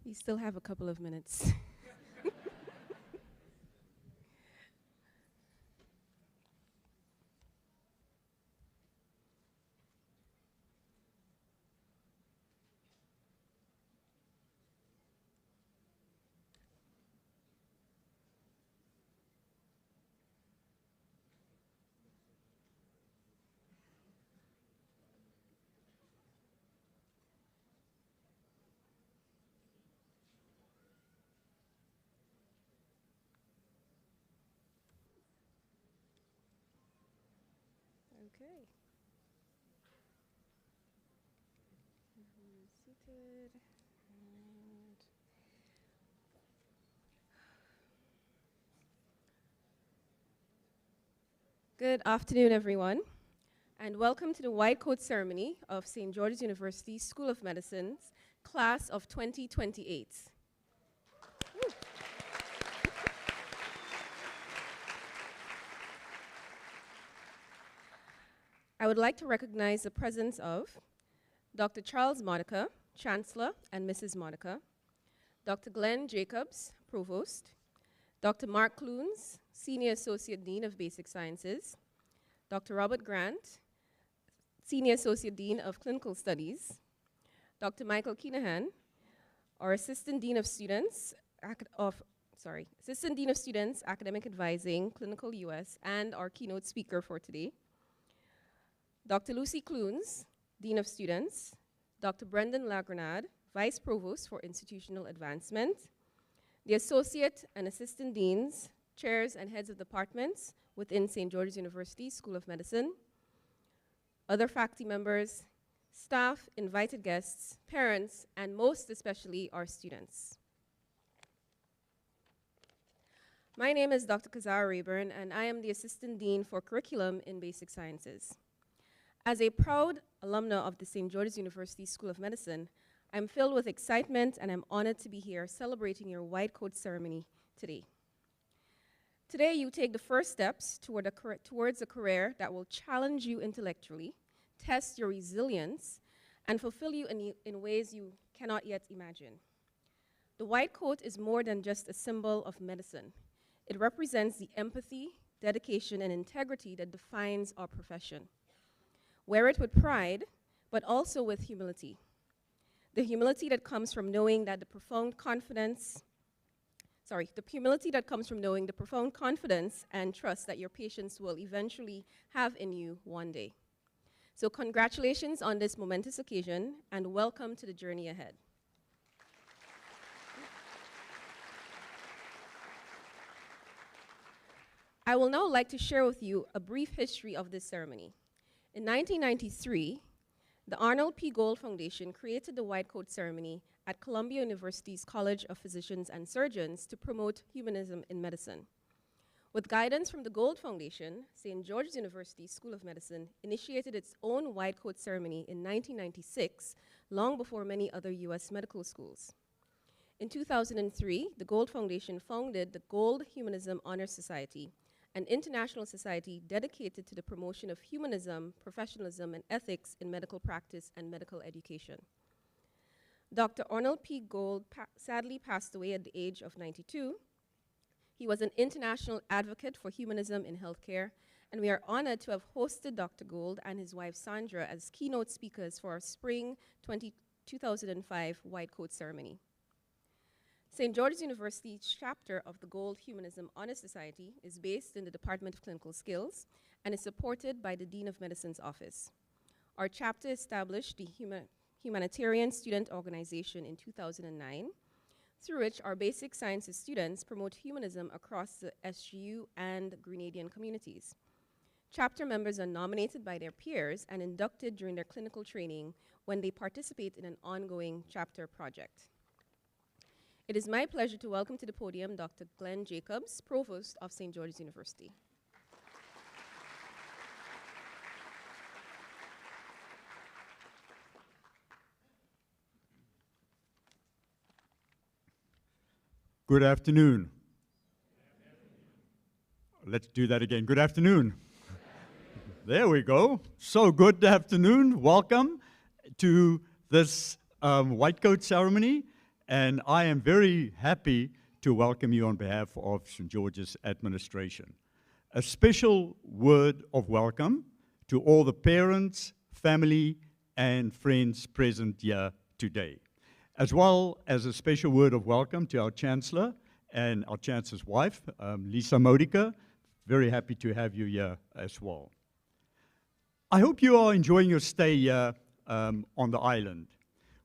We still have a couple of minutes. Okay. Seated. And good afternoon, everyone, and welcome to the White Coat Ceremony of St. George's University School of Medicine's Class of 2028. I would like to recognize the presence of Dr. Charles Monica, Chancellor and Mrs. Monica, Dr. Glenn Jacobs, Provost, Dr. Mark Clunes, Senior Associate Dean of Basic Sciences, Dr. Robert Grant, Senior Associate Dean of Clinical Studies, Dr. Michael Keenaghan, our Assistant Dean of Students, Assistant Dean of Students, Academic Advising, Clinical US, and our keynote speaker for today, Dr. Lucy Clunes, Dean of Students, Dr. Brendan Lagrenade, Vice Provost for Institutional Advancement, the Associate and Assistant Deans, Chairs and Heads of Departments within St. George's University School of Medicine, other faculty members, staff, invited guests, parents, and most especially our students. My name is Dr. Kazara Rayburn, and I am the Assistant Dean for Curriculum in Basic Sciences. As a proud alumna of the St. George's University School of Medicine, I'm filled with excitement and I'm honored to be here celebrating your White Coat Ceremony today. Today, you take the first steps towards a career that will challenge you intellectually, test your resilience, and fulfill you in ways you cannot yet imagine. The white coat is more than just a symbol of medicine. It represents the empathy, dedication, and integrity that defines our profession. Wear it with pride, but also with humility. The humility that comes from knowing that the profound confidence and trust that your patients will eventually have in you one day. So congratulations on this momentous occasion, and welcome to the journey ahead. I will now like to share with you a brief history of this ceremony. In 1993, the Arnold P. Gold Foundation created the White Coat Ceremony at Columbia University's College of Physicians and Surgeons to promote humanism in medicine. With guidance from the Gold Foundation, St. George's University School of Medicine initiated its own White Coat Ceremony in 1996, long before many other US medical schools. In 2003, the Gold Foundation founded the Gold Humanism Honor Society, an international society dedicated to the promotion of humanism, professionalism, and ethics in medical practice and medical education. Dr. Arnold P. Gold sadly passed away at the age of 92. He was an international advocate for humanism in healthcare, and we are honored to have hosted Dr. Gold and his wife Sandra as keynote speakers for our spring 2005 White Coat Ceremony. St. George's University's chapter of the Gold Humanism Honor Society is based in the Department of Clinical Skills and is supported by the Dean of Medicine's office. Our chapter established the Humanitarian Student Organization in 2009, through which our basic sciences students promote humanism across the SGU and Grenadian communities. Chapter members are nominated by their peers and inducted during their clinical training when they participate in an ongoing chapter project. It is my pleasure to welcome to the podium Dr. Glenn Jacobs, Provost of St. George's University. Good afternoon. Let's do that again. Good afternoon. There we go. So good afternoon. Welcome to this White Coat Ceremony. and I am very happy to welcome you on behalf of St. George's administration. A special word of welcome to all the parents, family, and friends present here today, as well as a special word of welcome to our Chancellor and our Chancellor's wife, Lisa Modica. Very happy to have you here as well. I hope you are enjoying your stay here on the island.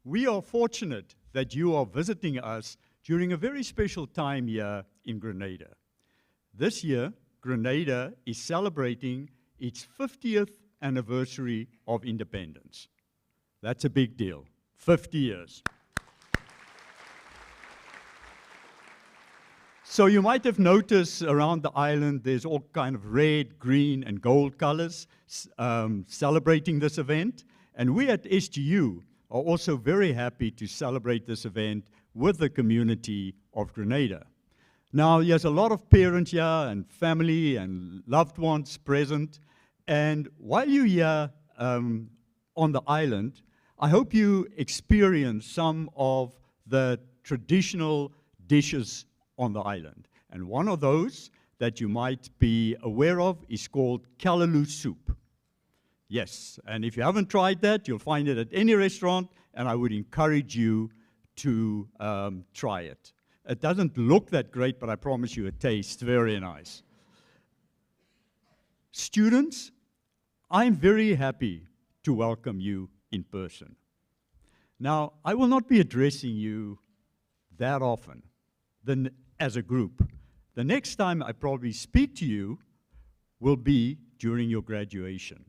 We are fortunate that you are visiting us during a very special time here in Grenada. This year, Grenada is celebrating its 50th anniversary of independence. That's a big deal, 50 years. So you might have noticed around the island there's all kind of red, green, and gold colors celebrating this event. And we at SGU are also very happy to celebrate this event with the community of Grenada. Now, there's a lot of parents here and family and loved ones present. And while you're here on the island, I hope you experience some of the traditional dishes on the island. And one of those that you might be aware of is called callaloo soup. Yes, and if you haven't tried that, you'll find it at any restaurant, and I would encourage you to try it. It doesn't look that great, but I promise you it tastes very nice. Students, I'm very happy to welcome you in person. Now, I will not be addressing you that often as a group. The next time I probably speak to you will be during your graduation.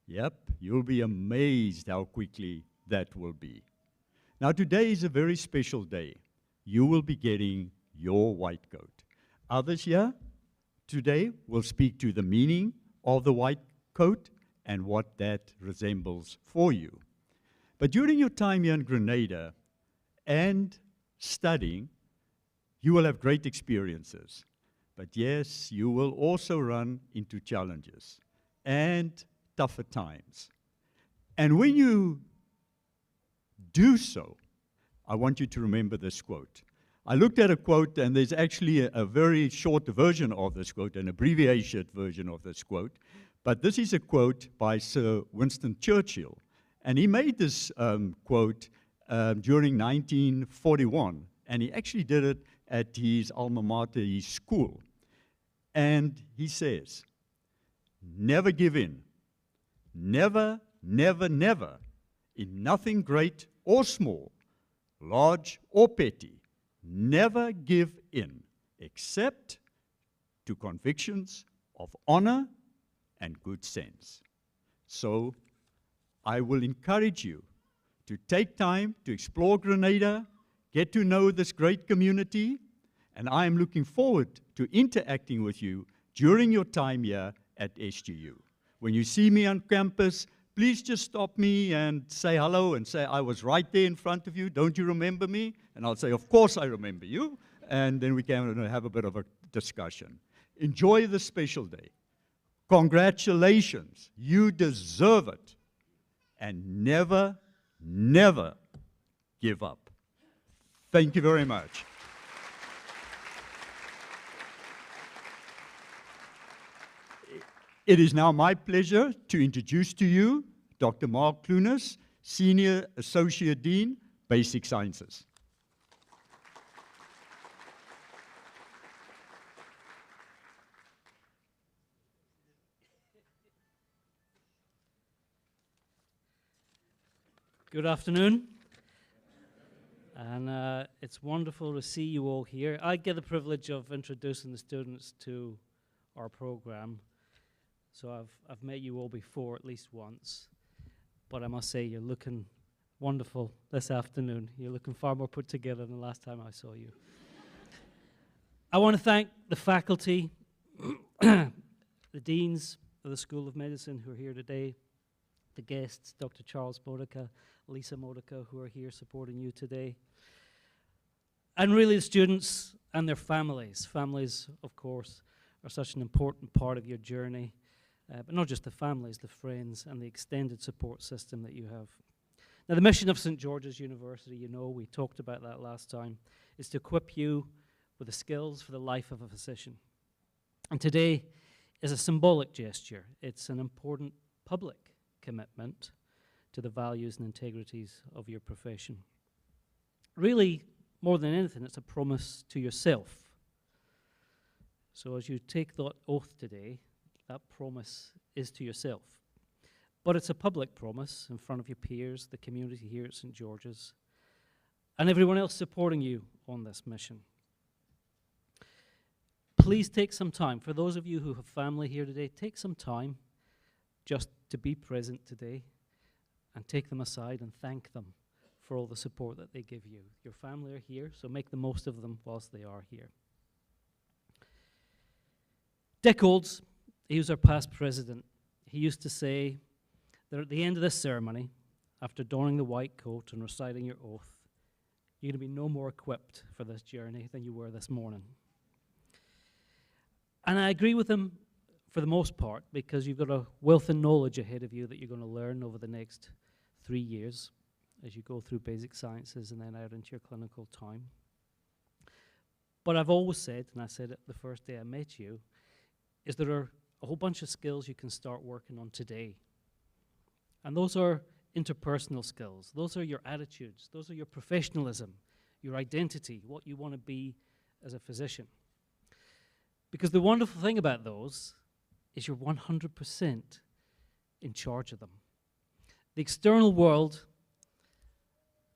Yep, you'll be amazed how quickly that will be. Now, today is a very special day. You will be getting your white coat. Others here today will speak to the meaning of the white coat and what that resembles for you. But during your time here in Grenada and studying, you will have great experiences. But yes, you will also run into challenges and tougher times. And when you do so, I want you to remember this quote. I looked at a quote, and there's actually a very short version of this quote, an abbreviated version of this quote. But this is a quote by Sir Winston Churchill. And he made this quote during 1941. And he actually did it at his alma mater, his school. And he says, "Never give in. Never, never, never, in nothing great or small, large or petty, never give in, except to convictions of honor and good sense." So I will encourage you to take time to explore Grenada, get to know this great community, and I am looking forward to interacting with you during your time here at SGU. When you see me on campus, please just stop me and say hello and say, "I was right there in front of you. Don't you remember me?" And I'll say, "Of course I remember you." And then we can have a bit of a discussion. Enjoy this special day. Congratulations. You deserve it. And never, never give up. Thank you very much. It is now my pleasure to introduce to you Dr. Mark Clunas, Senior Associate Dean, Basic Sciences. Good afternoon. And it's wonderful to see you all here. I get the privilege of introducing the students to our program. So I've met you all before at least once. But I must say, you're looking wonderful this afternoon. You're looking far more put together than the last time I saw you. I want to thank the faculty, the deans of the School of Medicine who are here today, the guests, Dr. Charles Modica, Lisa Modica, who are here supporting you today, and really the students and their families. Families, of course, are such an important part of your journey, but not just the families, the friends, and the extended support system that you have. Now, the mission of St. George's University, you know, we talked about that last time, is to equip you with the skills for the life of a physician. And today is a symbolic gesture. It's an important public commitment to the values and integrities of your profession. Really, more than anything, it's a promise to yourself. So as you take that oath today, that promise is to yourself. But it's a public promise in front of your peers, the community here at St. George's, and everyone else supporting you on this mission. Please take some time. For those of you who have family here today, take some time just to be present today and take them aside and thank them for all the support that they give you. Your family are here, so make the most of them whilst they are here. Dick Olds, he was our past president. He used to say that at the end of this ceremony, after donning the white coat and reciting your oath, you're going to be no more equipped for this journey than you were this morning. And I agree with him for the most part, because you've got a wealth of knowledge ahead of you that you're going to learn over the next 3 years as you go through basic sciences and then out into your clinical time. But I've always said, and I said it the first day I met you, is there are a whole bunch of skills you can start working on today. And those are interpersonal skills. Those are your attitudes. Those are your professionalism, your identity, what you want to be as a physician. Because the wonderful thing about those is you're 100% in charge of them. The external world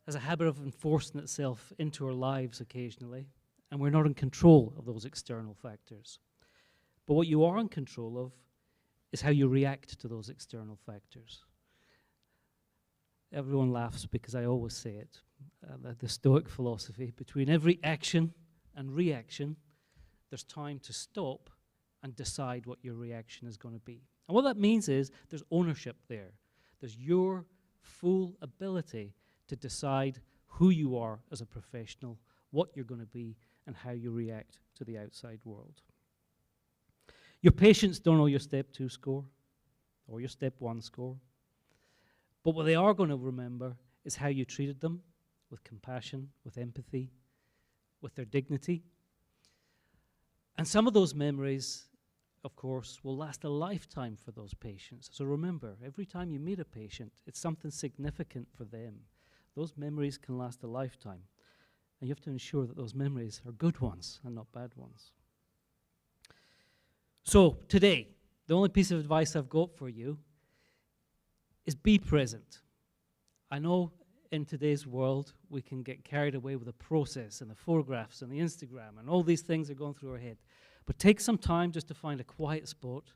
has a habit of enforcing itself into our lives occasionally, and we're not in control of those external factors. But what you are in control of is how you react to those external factors. Everyone laughs because I always say it, the Stoic philosophy, between every action and reaction, there's time to stop and decide what your reaction is going to be. And what that means is there's ownership there. There's your full ability to decide who you are as a professional, what you're going to be, and how you react to the outside world. Your patients don't know your step 2 score or your step 1 score. But what they are going to remember is how you treated them with compassion, with empathy, with their dignity. And some of those memories, of course, will last a lifetime for those patients. So remember, every time you meet a patient, it's something significant for them. Those memories can last a lifetime. And you have to ensure that those memories are good ones and not bad ones. So today, the only piece of advice I've got for you is be present. I know in today's world we can get carried away with the process and the photographs and the Instagram and all these things are going through our head. But take some time just to find a quiet spot,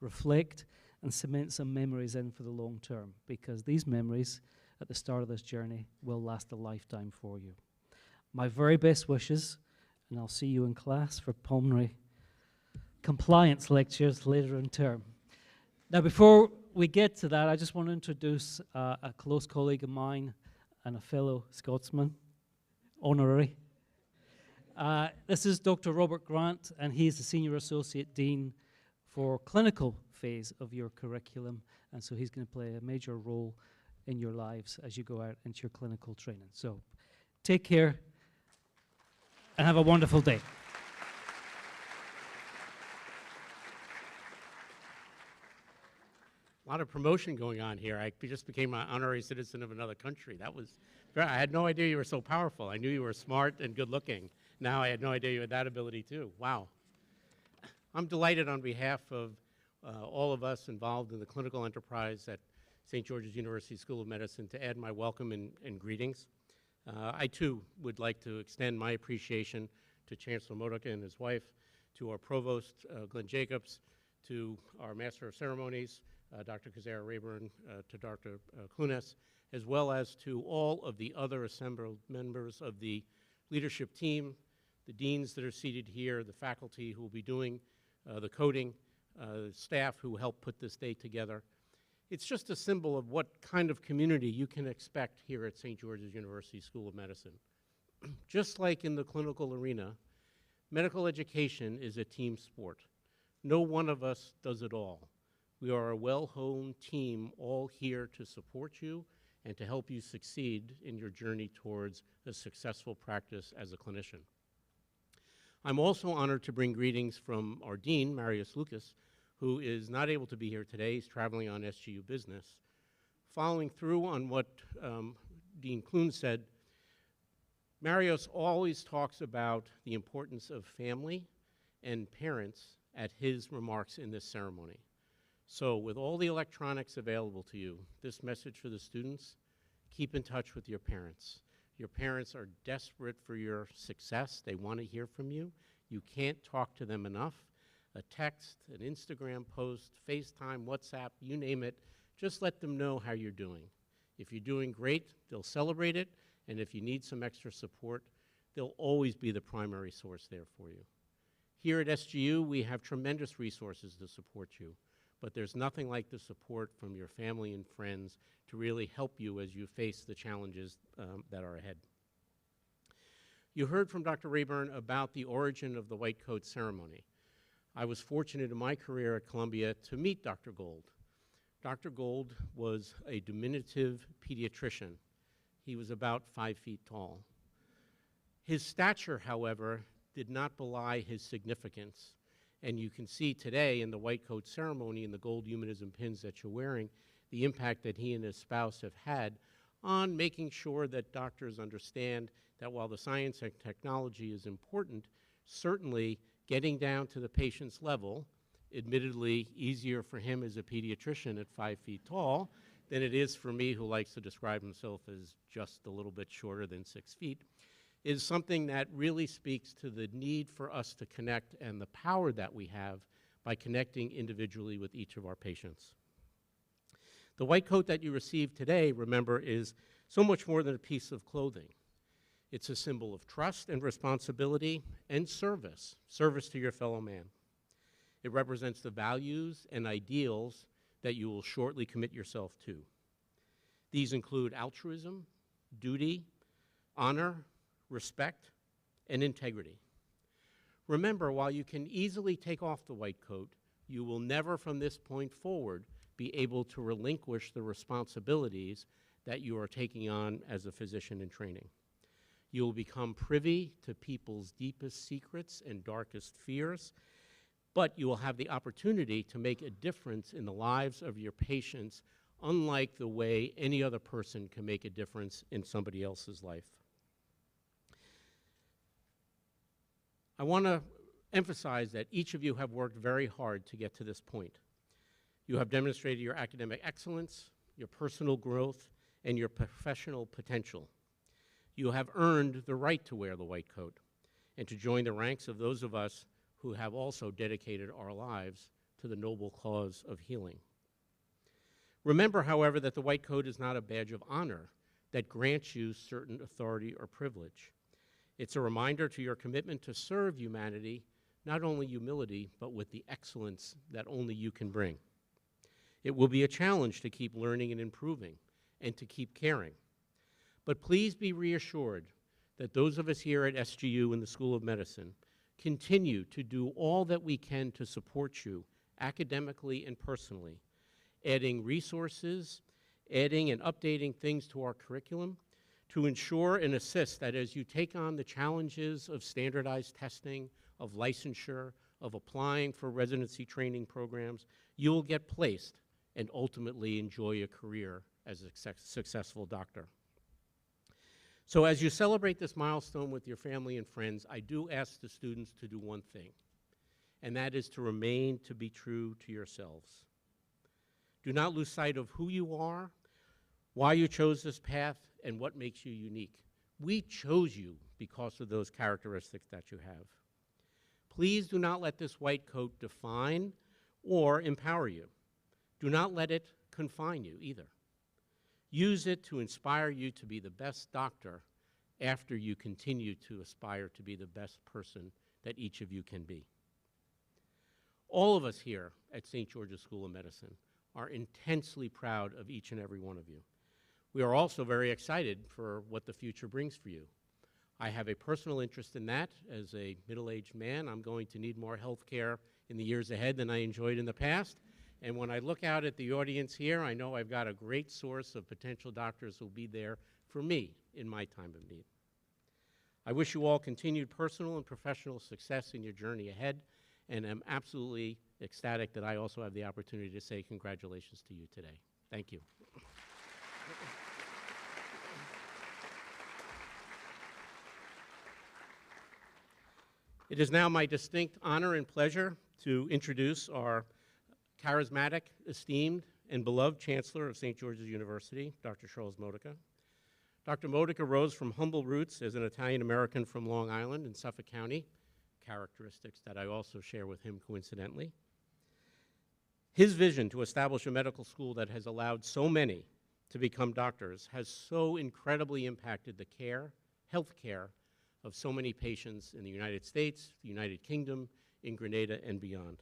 reflect, and cement some memories in for the long term, because these memories at the start of this journey will last a lifetime for you. My very best wishes, and I'll see you in class for pulmonary compliance lectures later in term. Now, before we get to that, I just want to introduce a close colleague of mine and a fellow Scotsman, honorary. This is Dr. Robert Grant, and he's the Senior Associate Dean for clinical phase of your curriculum, and so he's going to play a major role in your lives as you go out into your clinical training. So take care and have a wonderful day. A lot of promotion going on here. I just became an honorary citizen of another country. I had no idea you were so powerful. I knew you were smart and good looking. Now I had no idea you had that ability too. Wow. I'm delighted on behalf of all of us involved in the clinical enterprise at St. George's University School of Medicine to add my welcome and greetings. I too would like to extend my appreciation to Chancellor Modica and his wife, to our Provost, Glenn Jacobs, to our Master of Ceremonies, Dr. Kazara Rayburn, to Dr. Clunas, as well as to all of the other assembled members of the leadership team, the deans that are seated here, the faculty who will be doing the coding, staff who helped put this day together. It's just a symbol of what kind of community you can expect here at St. George's University School of Medicine. Just like in the clinical arena, medical education is a team sport. No one of us does it all. We are a well-honed team all here to support you and to help you succeed in your journey towards a successful practice as a clinician. I'm also honored to bring greetings from our dean, Marius Lucas, who is not able to be here today. He's traveling on SGU business. Following through on what Dean Clune said, Marius always talks about the importance of family and parents at his remarks in this ceremony. So with all the electronics available to you, this message for the students: keep in touch with your parents. Your parents are desperate for your success. They want to hear from you. You can't talk to them enough. A text, an Instagram post, FaceTime, WhatsApp, you name it, just let them know how you're doing. If you're doing great, they'll celebrate it, and if you need some extra support, they'll always be the primary source there for you. Here at SGU, we have tremendous resources to support you, but there's nothing like the support from your family and friends to really help you as you face the challenges that are ahead. You heard from Dr. Rayburn about the origin of the white coat ceremony. I was fortunate in my career at Columbia to meet Dr. Gold. Dr. Gold was a diminutive pediatrician. He was about 5 feet tall. His stature, however, did not belie his significance. And you can see today in the white coat ceremony and the gold humanism pins that you're wearing, the impact that he and his spouse have had on making sure that doctors understand that while the science and technology is important, certainly getting down to the patient's level, admittedly easier for him as a pediatrician at 5 feet tall than it is for me, who likes to describe himself as just a little bit shorter than 6 feet, is something that really speaks to the need for us to connect and the power that we have by connecting individually with each of our patients. The white coat that you received today, remember, is so much more than a piece of clothing. It's a symbol of trust and responsibility and service to your fellow man. It represents the values and ideals that you will shortly commit yourself to. These include altruism, duty, honor, respect, and integrity. Remember, while you can easily take off the white coat, you will never from this point forward be able to relinquish the responsibilities that you are taking on as a physician in training. You will become privy to people's deepest secrets and darkest fears, but you will have the opportunity to make a difference in the lives of your patients, unlike the way any other person can make a difference in somebody else's life. I want to emphasize that each of you have worked very hard to get to this point. You have demonstrated your academic excellence, your personal growth, and your professional potential. You have earned the right to wear the white coat and to join the ranks of those of us who have also dedicated our lives to the noble cause of healing. Remember, however, that the white coat is not a badge of honor that grants you certain authority or privilege. It's a reminder to your commitment to serve humanity, not only humility, but with the excellence that only you can bring. It will be a challenge to keep learning and improving and to keep caring. But please be reassured that those of us here at SGU in the School of Medicine continue to do all that we can to support you academically and personally, adding resources, adding and updating things to our curriculum to ensure and assist that as you take on the challenges of standardized testing, of licensure, of applying for residency training programs, you will get placed and ultimately enjoy a career as a successful doctor. So as you celebrate this milestone with your family and friends, I do ask the students to do one thing, and that is to remain to be true to yourselves. Do not lose sight of who you are, why you chose this path, and what makes you unique. We chose you because of those characteristics that you have. Please do not let this white coat define or empower you. Do not let it confine you either. Use it to inspire you to be the best doctor after you continue to aspire to be the best person that each of you can be. All of us here at St. George's School of Medicine are intensely proud of each and every one of you. We are also very excited for what the future brings for you. I have a personal interest in that. As a middle-aged man, I'm going to need more health care in the years ahead than I enjoyed in the past, And when I look out at the audience here, I know I've got a great source of potential doctors who will be there for me in my time of need. I wish you all continued personal and professional success in your journey ahead, and I'm absolutely ecstatic that I also have the opportunity to say congratulations to you today. Thank you. It is now my distinct honor and pleasure to introduce our charismatic, esteemed, and beloved Chancellor of St. George's University, Dr. Charles Modica. Dr. Modica rose from humble roots as an Italian-American from Long Island in Suffolk County, characteristics that I also share with him coincidentally. His vision to establish a medical school that has allowed so many to become doctors has so incredibly impacted the care, health care, of so many patients in the United States, the United Kingdom, in Grenada, and beyond.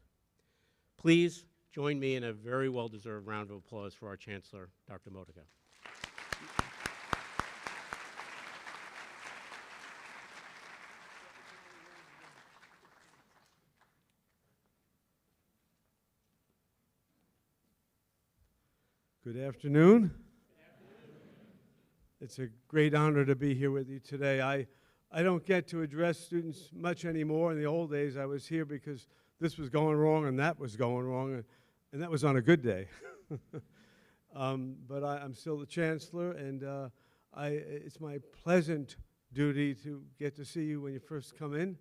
Please join me in a very well-deserved round of applause for our Chancellor, Dr. Modica. Good afternoon. It's a great honor to be here with you today. I don't get to address students much anymore. In the old days, I was here because this was going wrong and that was going wrong, and that was on a good day. But I'm still the Chancellor, and it's my pleasant duty to get to see you when you first come in.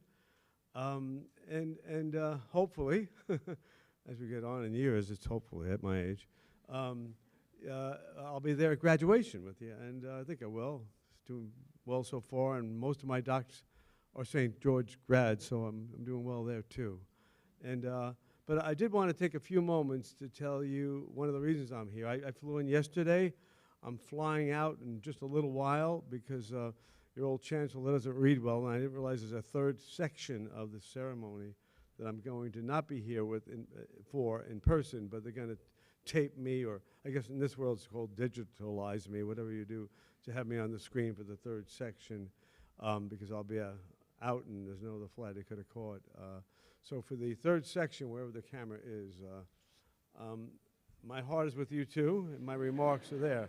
And hopefully, as we get on in years, it's hopefully at my age, I'll be there at graduation with you, and I think I will. It's doing well so far, and most of my docs are St. George grads, so I'm doing well there too. And but I did want to take a few moments to tell you one of the reasons I'm here. I flew in yesterday. I'm flying out in just a little while because your old Chancellor doesn't read well, and I didn't realize there's a third section of the ceremony that I'm going to not be here with for in person, but they're going to tape me, or I guess in this world it's called digitalize me, whatever you do, to have me on the screen for the third section, because I'll be out and there's no other flight I could have caught. So for the third section, wherever the camera is, my heart is with you too, and my remarks are there.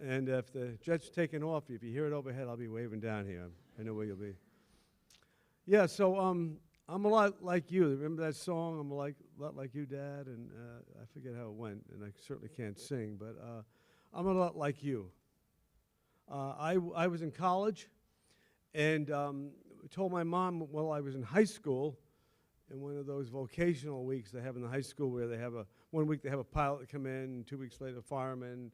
And if the jet's taking off, if you hear it overhead, I'll be waving down here. I know where you'll be. Yeah, so I'm a lot like you. Remember that song, I'm a lot like you, Dad? And I forget how it went, and I certainly can't sing, but I'm a lot like you. I was in college, and told my mom while I was in high school, in one of those vocational weeks they have in the high school where they have 1 week they have a pilot come in, 2 weeks later a fireman,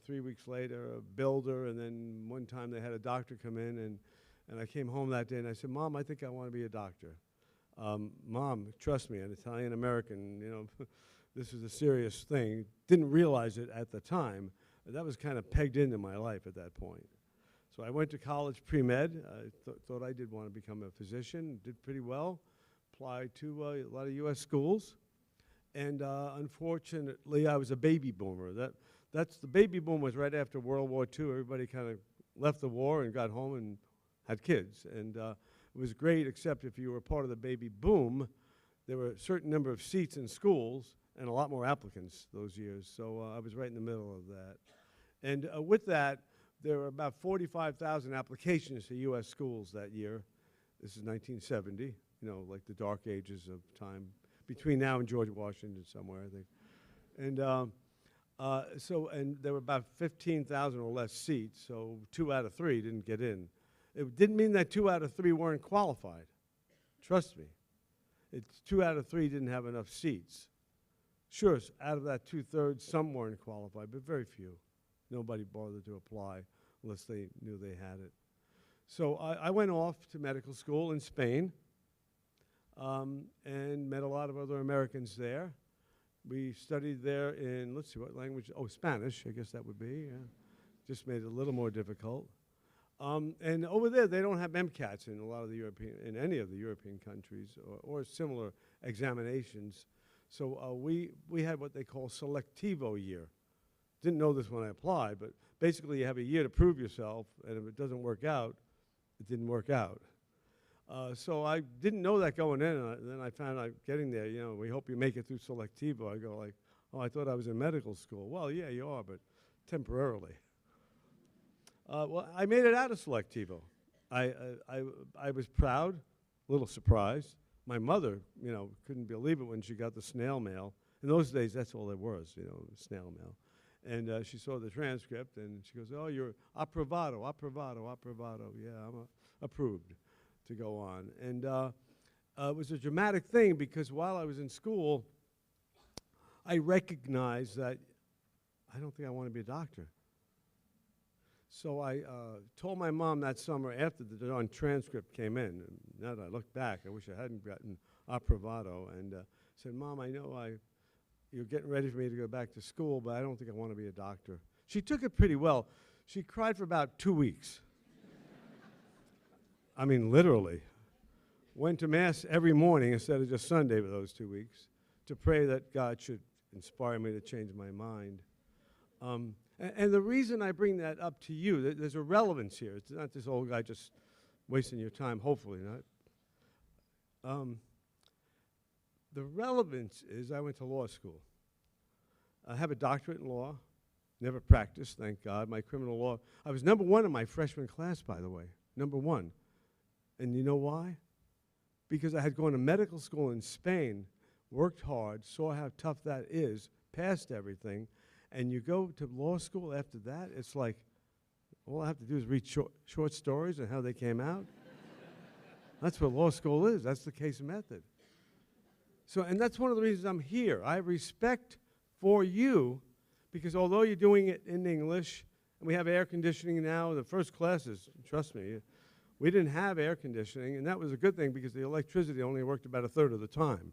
3 weeks later a builder, and then one time they had a doctor come in, and I came home that day and I said, Mom, I think I want to be a doctor. Mom, trust me, an Italian-American, you know, this is a serious thing. Didn't realize it at the time. That was kind of pegged into my life at that point. So I went to college pre-med. I thought I did want to become a physician, did pretty well, applied to a lot of U.S. schools. And unfortunately, I was a baby boomer. The baby boom was right after World War II. Everybody kind of left the war and got home and had kids. And it was great, except if you were part of the baby boom, there were a certain number of seats in schools and a lot more applicants those years. So I was right in the middle of that. And with that, there were about 45,000 applications to U.S. schools that year. This is 1970, you know, like the dark ages of time, between now and George Washington somewhere, I think. And and there were about 15,000 or less seats, so 2 out of 3 didn't get in. It didn't mean that 2 out of 3 weren't qualified. Trust me. It's 2 out of 3 didn't have enough seats. Sure, out of that 2/3, some weren't qualified, but very few. Nobody bothered to apply unless they knew they had it. So I went off to medical school in Spain and met a lot of other Americans there. We studied there in, let's see, what language? Oh, Spanish, I guess that would be. Yeah. Just made it a little more difficult. And over there, they don't have MCATs in a lot of the in any of the European countries, or similar examinations. So we had what they call selectivo year. Didn't know this when I applied, but basically you have a year to prove yourself, and if it doesn't work out, it didn't work out. So I didn't know that going in, and then I found out getting there, we hope you make it through selectivo. I go like, oh, I thought I was in medical school. Well, yeah, you are, but temporarily. Well, I made it out of selectivo. I was proud, a little surprised. My mother, couldn't believe it when she got the snail mail. In those days, that's all there was, snail mail. And she saw the transcript, and she goes, oh, you're approvato. Yeah, I'm approved to go on. And it was a dramatic thing because while I was in school, I recognized that I don't think I want to be a doctor. So I told my mom that summer after the darn transcript came in, and now that I look back, I wish I hadn't gotten approvato, and said, Mom, I know you're getting ready for me to go back to school, but I don't think I want to be a doctor. She took it pretty well. She cried for about 2 weeks. I mean, literally. Went to Mass every morning instead of just Sunday for those 2 weeks to pray that God should inspire me to change my mind. And the reason I bring that up to you, there's a relevance here. It's not this old guy just wasting your time, hopefully not. The relevance is I went to law school. I have a doctorate in law, never practiced, thank God. My criminal law, I was number 1 in my freshman class, by the way, number 1. And you know why? Because I had gone to medical school in Spain, worked hard, saw how tough that is, passed everything, and you go to law school after that, it's like, all I have to do is read short stories and how they came out. That's what law school is. That's the case method. So, and that's one of the reasons I'm here. I have respect for you because although you're doing it in English, and we have air conditioning now, the first classes, trust me, we didn't have air conditioning, and that was a good thing because the electricity only worked about 1/3 of the time.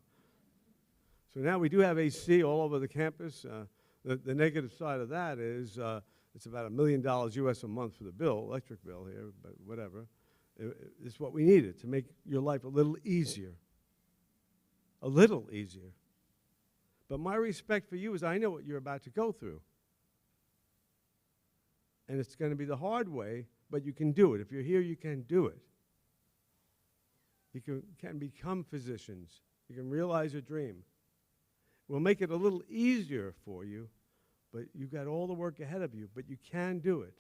So now we do have AC all over the campus. The negative side of that is it's about $1 million US a month for the bill, electric bill here, but whatever. It's what we needed to make your life a little easier. A little easier. But my respect for you is I know what you're about to go through. And it's going to be the hard way, but you can do it. If you're here, you can do it. You can become physicians. You can realize your dream. We'll make it a little easier for you, but you've got all the work ahead of you, but you can do it.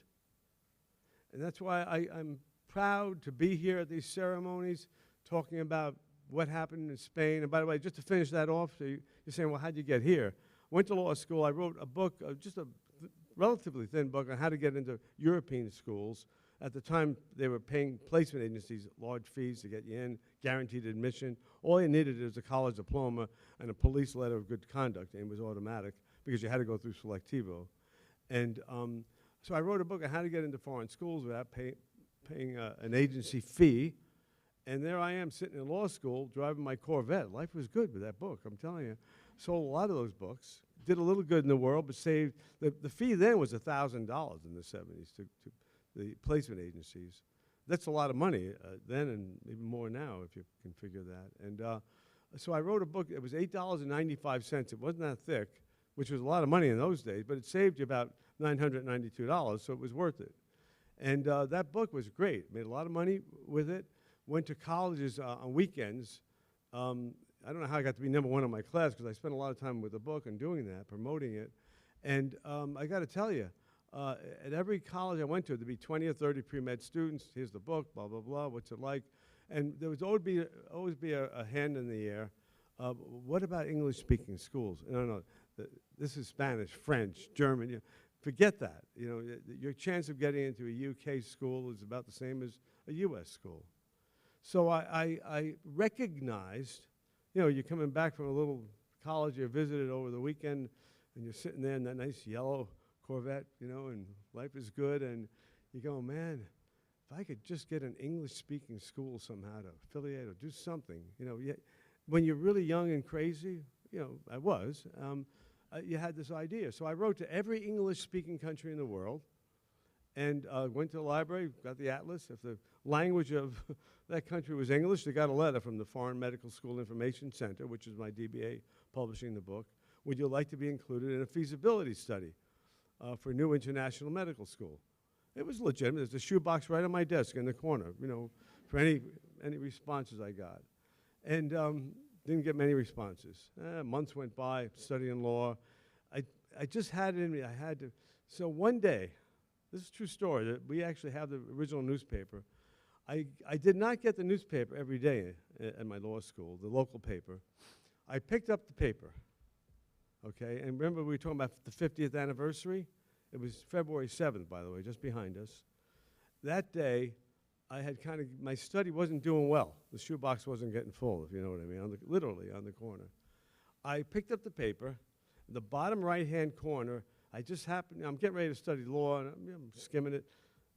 And that's why I'm proud to be here at these ceremonies talking about what happened in Spain. And by the way, just to finish that off, so you're saying, well, how'd you get here? Went to law school. I wrote a book, just a relatively thin book on how to get into European schools. At the time, they were paying placement agencies large fees to get you in, guaranteed admission. All you needed is a college diploma and a police letter of good conduct, and it was automatic because you had to go through selectivo. And so I wrote a book on how to get into foreign schools without paying an agency fee. And there I am sitting in law school driving my Corvette. Life was good with that book, I'm telling you. Sold a lot of those books. Did a little good in the world, but saved. The fee then was $1,000 in the 70s to the placement agencies. That's a lot of money then and even more now if you can figure that. And so I wrote a book. It was $8.95. It wasn't that thick, which was a lot of money in those days, but it saved you about $992, so it was worth it. And that book was great. Made a lot of money with it. Went to colleges on weekends. I don't know how I got to be number 1 in my class because I spent a lot of time with the book and doing that, promoting it. And I got to tell you, at every college I went to, there'd be 20 or 30 pre-med students. Here's the book, blah, blah, blah, what's it like? And there would always be a hand in the air. What about English-speaking schools? No, this is Spanish, French, German. Forget that. Your chance of getting into a UK school is about the same as a US school. So I recognized, you're coming back from a little college you visited over the weekend, and you're sitting there in that nice yellow Corvette, and life is good, and you go, man, if I could just get an English-speaking school somehow to affiliate or do something, when you're really young and crazy, I was, you had this idea. So I wrote to every English-speaking country in the world, and went to the library, got the atlas. If the language of that country was English, they got a letter from the Foreign Medical School Information Center, which is my DBA publishing the book. Would you like to be included in a feasibility study for a new international medical school? It was legitimate. There's a shoebox right on my desk in the corner, for any responses I got. And didn't get many responses. Months went by, studying law. I just had it in me. I had to. So one day, this is a true story, that we actually have the original newspaper. I did not get the newspaper every day at my law school, the local paper. I picked up the paper, okay? And remember we were talking about the 50th anniversary? It was February 7th, by the way, just behind us. That day, I had my study wasn't doing well. The shoebox wasn't getting full, if you know what I mean, literally on the corner. I picked up the paper. In the bottom right-hand corner, I'm getting ready to study law, and I'm skimming it.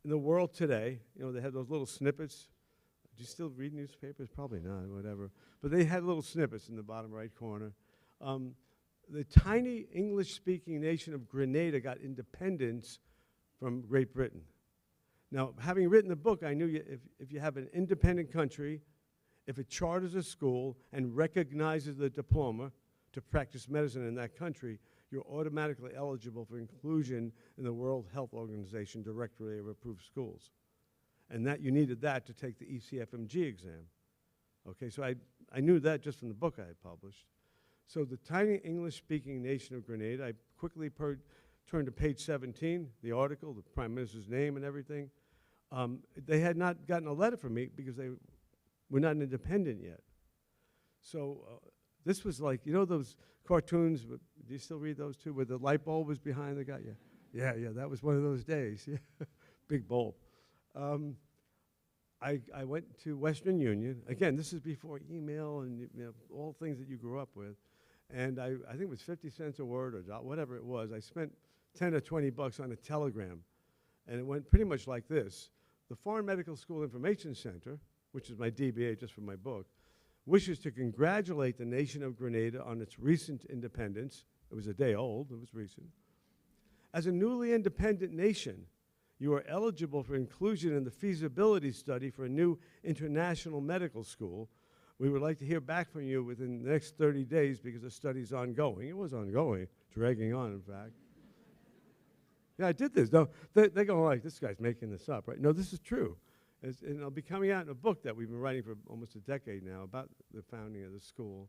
In the World Today, they had those little snippets. Do you still read newspapers? Probably not, whatever. But they had little snippets in the bottom right corner. The tiny English-speaking nation of Grenada got independence from Great Britain. Now, having written the book, I knew if you have an independent country, if it charters a school and recognizes the diploma to practice medicine in that country, you're automatically eligible for inclusion in the World Health Organization Directory of Approved Schools. And that you needed that to take the ECFMG exam. Okay, so I knew that just from the book I had published. So the tiny English-speaking nation of Grenada, I quickly turned to page 17, the article, the Prime Minister's name and everything. They had not gotten a letter from me because they were not independent yet. So this was like, those cartoons, do you still read those too, where the light bulb was behind the guy? Yeah, that was one of those days, yeah. Big bulb. I went to Western Union. Again, this is before email and all things that you grew up with. And I think it was 50 cents a word or whatever it was. I spent 10 or 20 bucks on a telegram. And it went pretty much like this. The Foreign Medical School Information Center, which is my DBA just for my book, wishes to congratulate the nation of Grenada on its recent independence. It was a day old, it was recent. As a newly independent nation, you are eligible for inclusion in the feasibility study for a new international medical school. We would like to hear back from you within the next 30 days because the study's ongoing. It was ongoing, dragging on, in fact. Yeah, I did this. No, they're going like, this guy's making this up, right? No, this is true. And it'll be coming out in a book that we've been writing for almost a decade now about the founding of the school.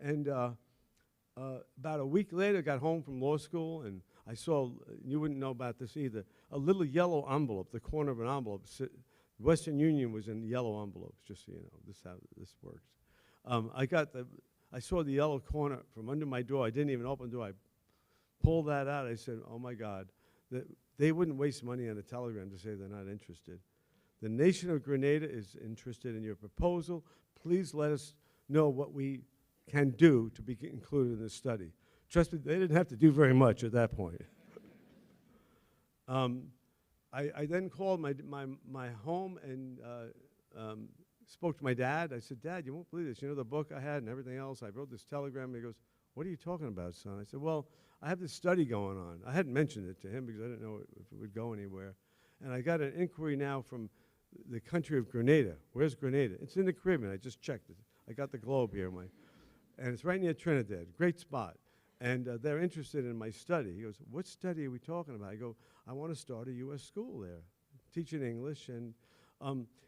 And about a week later, I got home from law school, and I saw, you wouldn't know about this either, a little yellow envelope, the corner of an envelope. Western Union was in yellow envelopes, just so you know. This is how this works. I saw the yellow corner from under my door. I didn't even open the door. I pulled that out. I said, oh, my God. They wouldn't waste money on a telegram to say they're not interested. The nation of Grenada is interested in your proposal. Please let us know what we can do to be included in this study. Trust me, they didn't have to do very much at that point. I then called my home and spoke to my dad. I said, Dad, you won't believe this. You know the book I had and everything else? I wrote this telegram. He goes, what are you talking about, son? I said, well, I have this study going on. I hadn't mentioned it to him because I didn't know if it would go anywhere. And I got an inquiry now from the country of Grenada. Where's Grenada? It's in the Caribbean. I just checked it. I got the globe here. And it's right near Trinidad. Great spot. And they're interested in my study. He goes, what study are we talking about? I go, I want to start a U.S. school there, teaching English. And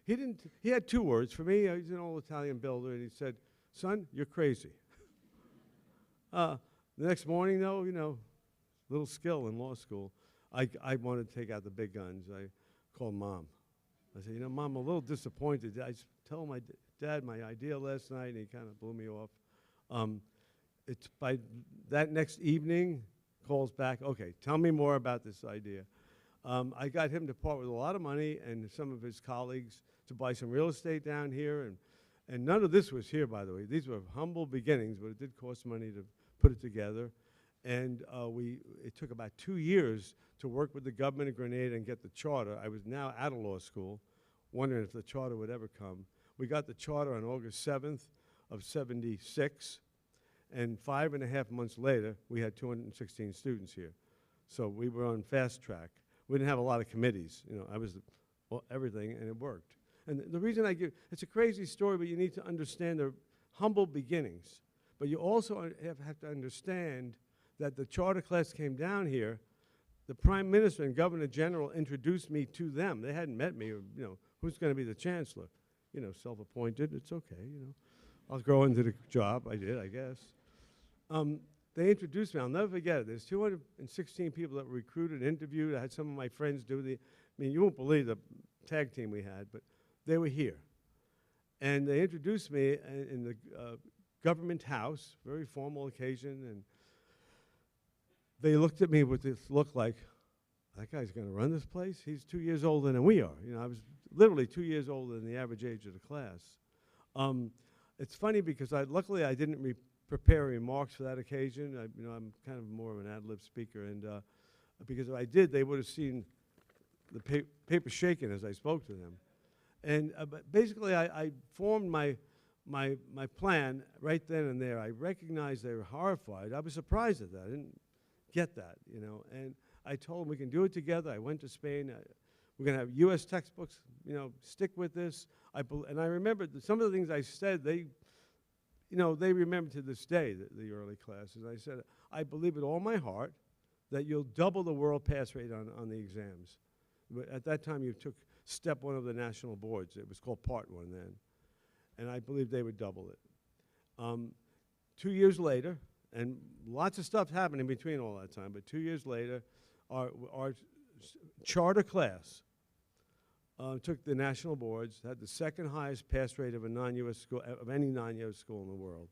he had two words for me. He's an old Italian builder. And he said, son, you're crazy. The next morning, though, little skill in law school, I wanted to take out the big guns. I called Mom. I said, Mom, I'm a little disappointed. I told my dad my idea last night, and he kind of blew me off. It's by that next evening, calls back, okay, tell me more about this idea. I got him to part with a lot of money and some of his colleagues to buy some real estate down here. And none of this was here, by the way. These were humble beginnings, but it did cost money to put it together. And it took about 2 years to work with the government of Grenada and get the charter. I was now out of law school, wondering if the charter would ever come. We got the charter on August 7th of '76, and 5.5 months later, we had 216 students here. So we were on fast track. We didn't have a lot of committees. I was everything, and it worked. And the reason it's a crazy story, but you need to understand the humble beginnings. But you also have to understand that the charter class came down here. The Prime Minister and Governor General introduced me to them. They hadn't met me, or, who's going to be the chancellor. self-appointed. It's okay, I'll grow into the job. I did, I guess. They introduced me. I'll never forget it. There's 216 people that were recruited, interviewed. I had some of my friends do you won't believe the tag team we had, but they were here. And they introduced me in the government house, very formal occasion, and they looked at me with this look like, that guy's going to run this place? He's 2 years older than we are. I was literally 2 years older than the average age of the class. It's funny because luckily I didn't prepare remarks for that occasion. I'm kind of more of an ad-lib speaker, and because if I did, they would have seen the paper shaking as I spoke to them. And but basically, I formed my plan right then and there. I recognized they were horrified. I was surprised at that. I didn't get that, And I told them we can do it together. I went to Spain. We're going to have U.S. textbooks. Stick with this. And I remember some of the things I said. They remember to this day the early classes. I said, I believe with all my heart that you'll double the world pass rate on the exams. But at that time, you took step 1 of the national boards. It was called Part 1 then. And I believe they would double it. 2 years later, and lots of stuff happened in between all that time, but 2 years later, our charter class took the national boards, had the second highest pass rate of a non-U.S. school, of any non-U.S. school in the world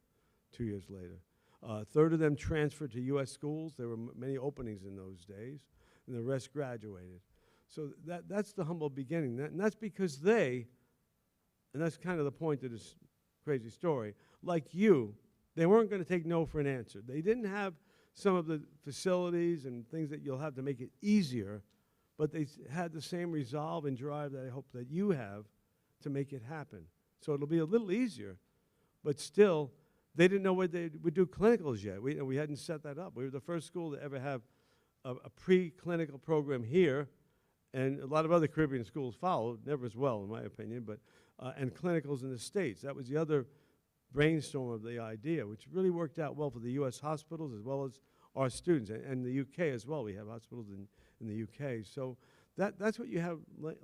2 years later. A third of them transferred to U.S. schools. There were many openings in those days, and the rest graduated. So that's the humble beginning. And that's because and that's kind of the point of this crazy story, like you, they weren't going to take no for an answer. They didn't have some of the facilities and things that you'll have to make it easier, but they had the same resolve and drive that I hope that you have to make it happen. So it'll be a little easier, but still, they didn't know where they would do clinicals yet. We hadn't set that up. We were the first school to ever have a pre-clinical program here, and a lot of other Caribbean schools followed, never as well in my opinion, but and clinicals in the States. That was the other brainstorm of the idea, which really worked out well for the U.S. hospitals as well as our students, and the U.K. as well. We have hospitals in the U.K. So that's what you have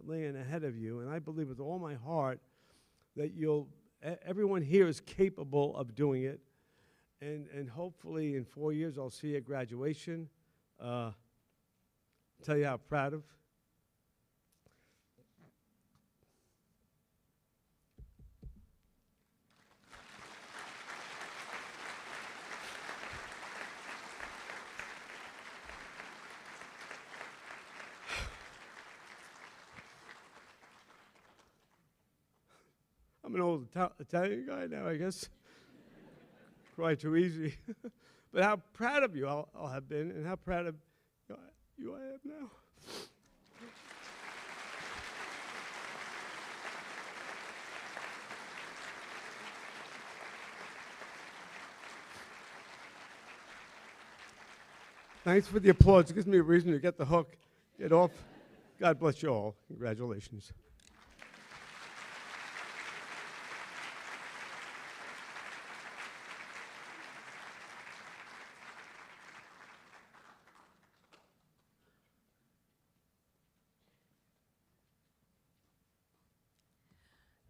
laying ahead of you, and I believe with all my heart that everyone here is capable of doing it, and hopefully in 4 years I'll see you at graduation, tell you how proud of. I'm an old Italian guy now, I guess. Cry too easy. But how proud of you I'll have been, and how proud of you I am now. Thanks for the applause. It gives me a reason to get the hook, get off. God bless you all. Congratulations.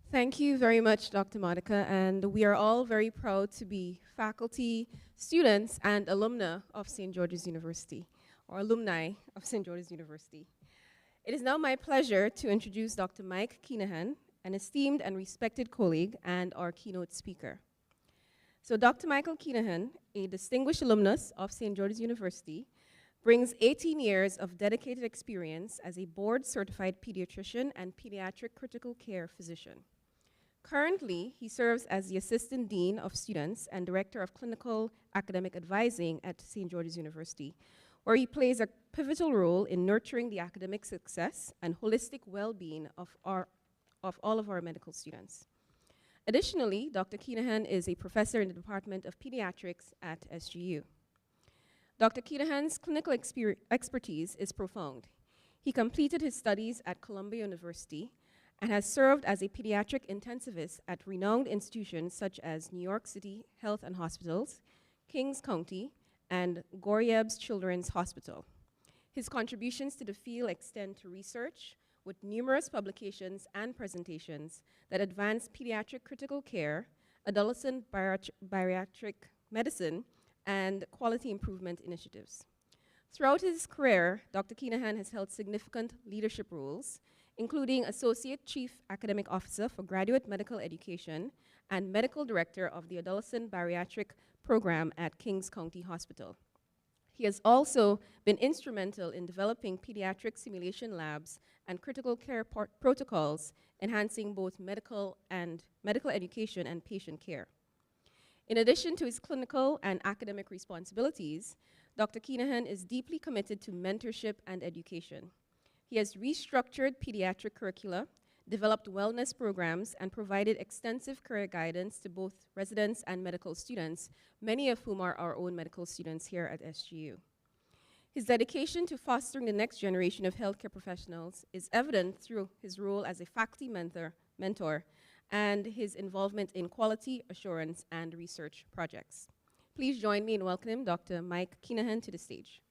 Thank you very much, Dr. Monica, and we are all very proud to be faculty, students, and alumna of St. George's University, or alumni of St. George's University. It is now my pleasure to introduce Dr. Mike Keenaghan, an esteemed and respected colleague and our keynote speaker. So Dr. Michael Keenaghan, a distinguished alumnus of St. George's University, brings 18 years of dedicated experience as a board-certified pediatrician and pediatric critical care physician. Currently, he serves as the Assistant Dean of Students and Director of Clinical Academic Advising at St. George's University, where he plays a pivotal role in nurturing the academic success and holistic well-being of all of our medical students. Additionally, Dr. Keenaghan is a professor in the Department of Pediatrics at SGU. Dr. Keenaghan's clinical expertise is profound. He completed his studies at Columbia University and has served as a pediatric intensivist at renowned institutions such as New York City Health and Hospitals, Kings County, and Goryeb's Children's Hospital. His contributions to the field extend to research, with numerous publications and presentations that advance pediatric critical care, adolescent bariatric medicine, and quality improvement initiatives. Throughout his career, Dr. Keenaghan has held significant leadership roles, including Associate Chief Academic Officer for Graduate Medical Education and Medical Director of the Adolescent Bariatric Program at Kings County Hospital. He has also been instrumental in developing pediatric simulation labs and critical care protocols, enhancing both medical education and patient care. In addition to his clinical and academic responsibilities, Dr. Keenaghan is deeply committed to mentorship and education. He has restructured pediatric curricula, developed wellness programs, and provided extensive career guidance to both residents and medical students, many of whom are our own medical students here at SGU. His dedication to fostering the next generation of healthcare professionals is evident through his role as a faculty mentor and his involvement in quality assurance and research projects. Please join me in welcoming Dr. Mike Keenaghan to the stage.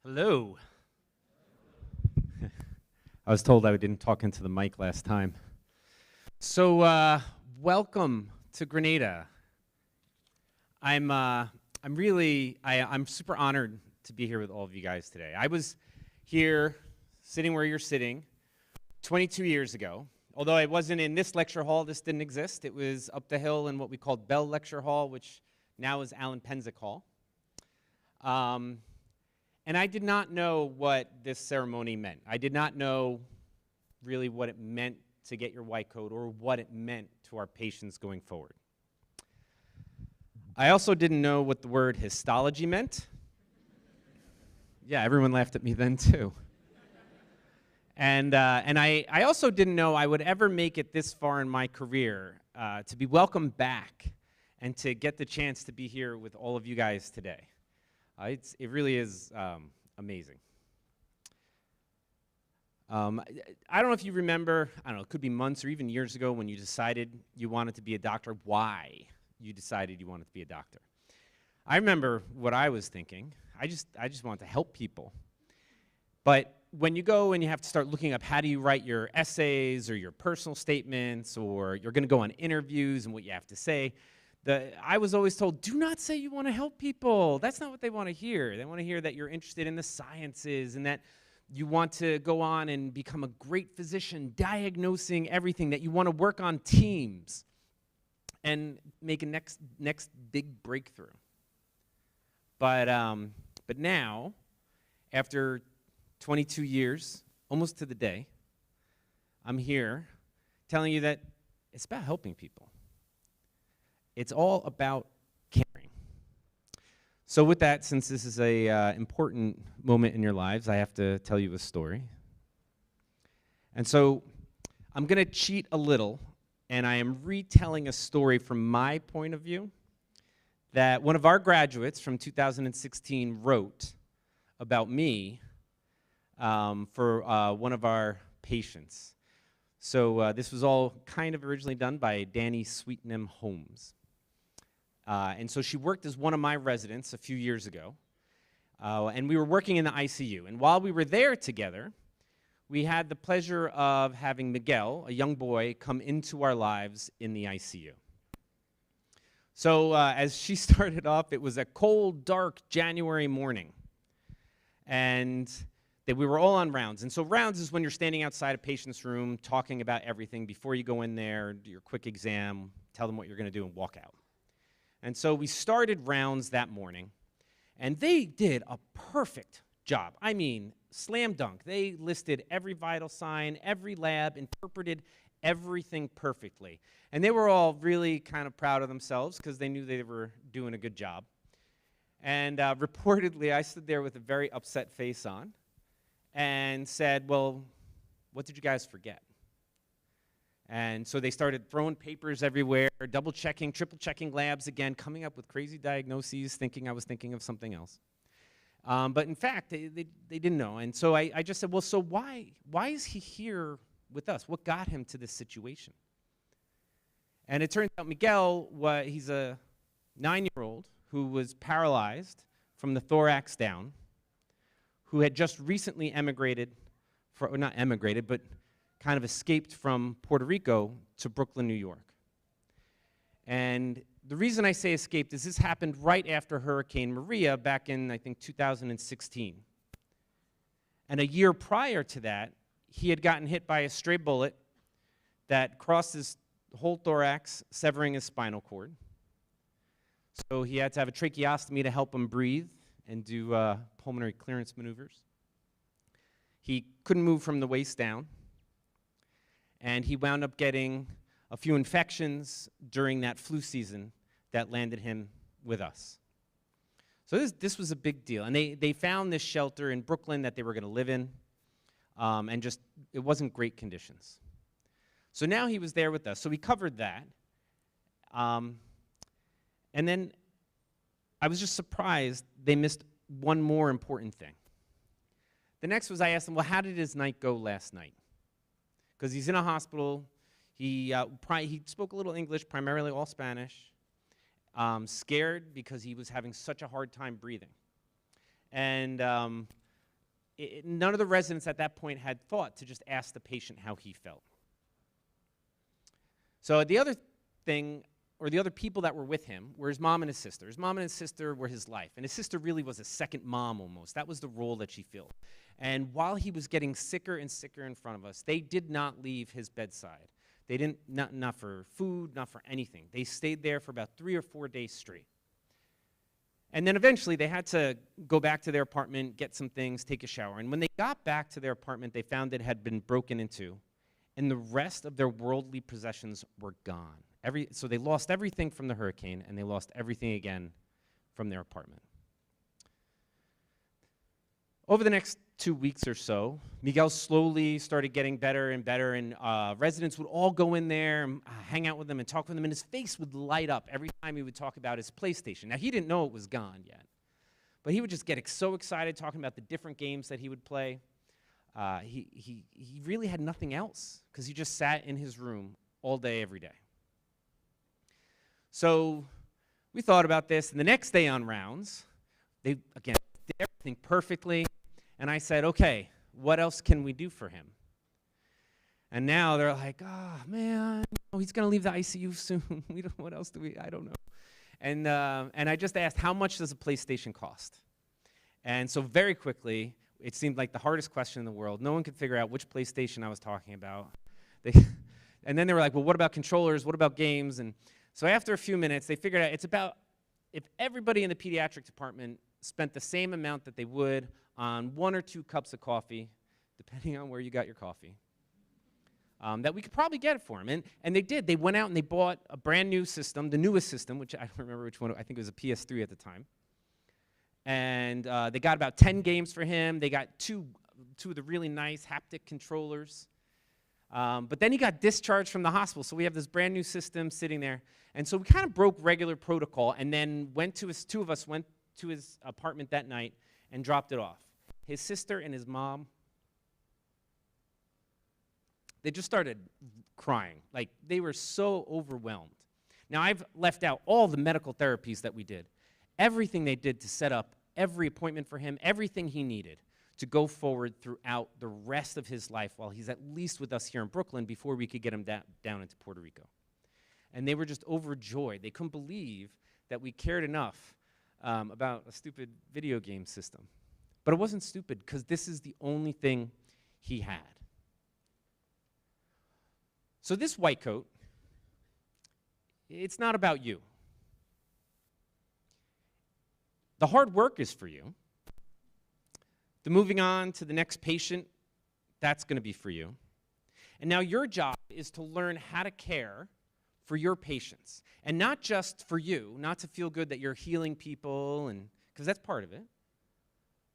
Hello. I was told I didn't talk into the mic last time. So, welcome to Grenada. I'm super honored to be here with all of you guys today. I was here, sitting where you're sitting, 22 years ago. Although I wasn't in this lecture hall, this didn't exist. It was up the hill in what we called Bell Lecture Hall, which now is Alan Penzick Hall. And I did not know what this ceremony meant. I did not know really what it meant to get your white coat or what it meant to our patients going forward. I also didn't know what the word histology meant. Yeah, everyone laughed at me then too. And I also didn't know I would ever make it this far in my career to be welcomed back and to get the chance to be here with all of you guys today. It really is amazing. I don't know if you remember, I don't know, it could be months or even years ago when you decided you wanted to be a doctor, why you decided you wanted to be a doctor. I remember what I was thinking. I just wanted to help people. But when you go and you have to start looking up how do you write your essays or your personal statements, or you're going to go on interviews and what you have to say, I was always told, do not say you want to help people. That's not what they want to hear. They want to hear that you're interested in the sciences and that you want to go on and become a great physician, diagnosing everything, that you want to work on teams and make a next big breakthrough. But now, after 22 years, almost to the day, I'm here telling you that it's about helping people. It's all about caring. So with that, since this is a important moment in your lives, I have to tell you a story. And so I'm going to cheat a little, and I am retelling a story from my point of view that one of our graduates from 2016 wrote about me for one of our patients. So this was all kind of originally done by Danny Sweetnam Holmes. And so she worked as one of my residents a few years ago, and we were working in the ICU. And while we were there together, we had the pleasure of having Miguel, a young boy, come into our lives in the ICU. So as she started off, it was a cold, dark January morning, and that we were all on rounds. And so rounds is when you're standing outside a patient's room talking about everything before you go in there, do your quick exam, tell them what you're going to do, and walk out. And so we started rounds that morning, and they did a perfect job. I mean, slam dunk. They listed every vital sign, every lab, interpreted everything perfectly. And they were all really kind of proud of themselves because they knew they were doing a good job. And reportedly, I stood there with a very upset face on and said, well, what did you guys forget? And so they started throwing papers everywhere, double checking, triple checking labs again, coming up with crazy diagnoses, thinking I was thinking of something else. But in fact, they didn't know. And so I just said, well, so why is he here with us? What got him to this situation? And it turns out Miguel, he's a 9-year-old who was paralyzed from the thorax down, who had just recently emigrated, or not emigrated, but kind of escaped from Puerto Rico to Brooklyn, New York. And the reason I say escaped is this happened right after Hurricane Maria back in, I think, 2016. And a year prior to that, he had gotten hit by a stray bullet that crossed his whole thorax, severing his spinal cord. So he had to have a tracheostomy to help him breathe and do pulmonary clearance maneuvers. He couldn't move from the waist down. And he wound up getting a few infections during that flu season that landed him with us. So this was a big deal. And they found this shelter in Brooklyn that they were going to live in, and just, it wasn't great conditions. So now he was there with us. So we covered that. And then I was just surprised they missed one more important thing. The next was I asked him, well, how did his night go last night? Because he's in a hospital. He spoke a little English, primarily all Spanish. Scared because he was having such a hard time breathing. And none of the residents at that point had thought to just ask the patient how he felt. So the other thing, or the other people that were with him, were his mom and his sister. His mom and his sister were his life. And his sister really was a second mom almost. That was the role that she filled. And while he was getting sicker and sicker in front of us, they did not leave his bedside. They didn't, not for food, not for anything. They stayed there for about 3 or 4 days straight. And then eventually they had to go back to their apartment, get some things, take a shower. And when they got back to their apartment, they found it had been broken into, and the rest of their worldly possessions were gone. So they lost everything from the hurricane, and they lost everything again from their apartment. Over the next 2 weeks or so, Miguel slowly started getting better and better, and residents would all go in there and hang out with him and talk with him, and his face would light up every time he would talk about his PlayStation. Now, he didn't know it was gone yet, but he would just get so excited talking about the different games that he would play. He really had nothing else because he just sat in his room all day, every day. So we thought about this, and the next day on rounds, they, again, did everything perfectly. And I said, okay, what else can we do for him? And now they're like, oh, man, he's going to leave the ICU soon. What else do we, I don't know. And I just asked, how much does a PlayStation cost? And so very quickly, it seemed like the hardest question in the world. No one could figure out which PlayStation I was talking about. And then they were like, well, what about controllers? What about games? And so after a few minutes, they figured out it's about, if everybody in the pediatric department spent the same amount that they would on 1 or 2 cups of coffee, depending on where you got your coffee, that we could probably get it for them. And they did. They went out and they bought a brand new system, the newest system, which I don't remember which one. I think it was a PS3 at the time. And they got about 10 games for him. They got two of the really nice haptic controllers. But then he got discharged from the hospital, so we have this brand new system sitting there. And so we kind of broke regular protocol and then two of us went to his apartment that night and dropped it off. His sister and his mom, they just started crying. Like, they were so overwhelmed. Now, I've left out all the medical therapies that we did, everything they did to set up every appointment for him, everything he needed to go forward throughout the rest of his life while he's at least with us here in Brooklyn before we could get him down into Puerto Rico. And they were just overjoyed. They couldn't believe that we cared enough about a stupid video game system. But it wasn't stupid because this is the only thing he had. So this white coat, it's not about you. The hard work is for you. The moving on to the next patient, that's going to be for you. And now your job is to learn how to care for your patients. And not just for you, not to feel good that you're healing people, and because that's part of it,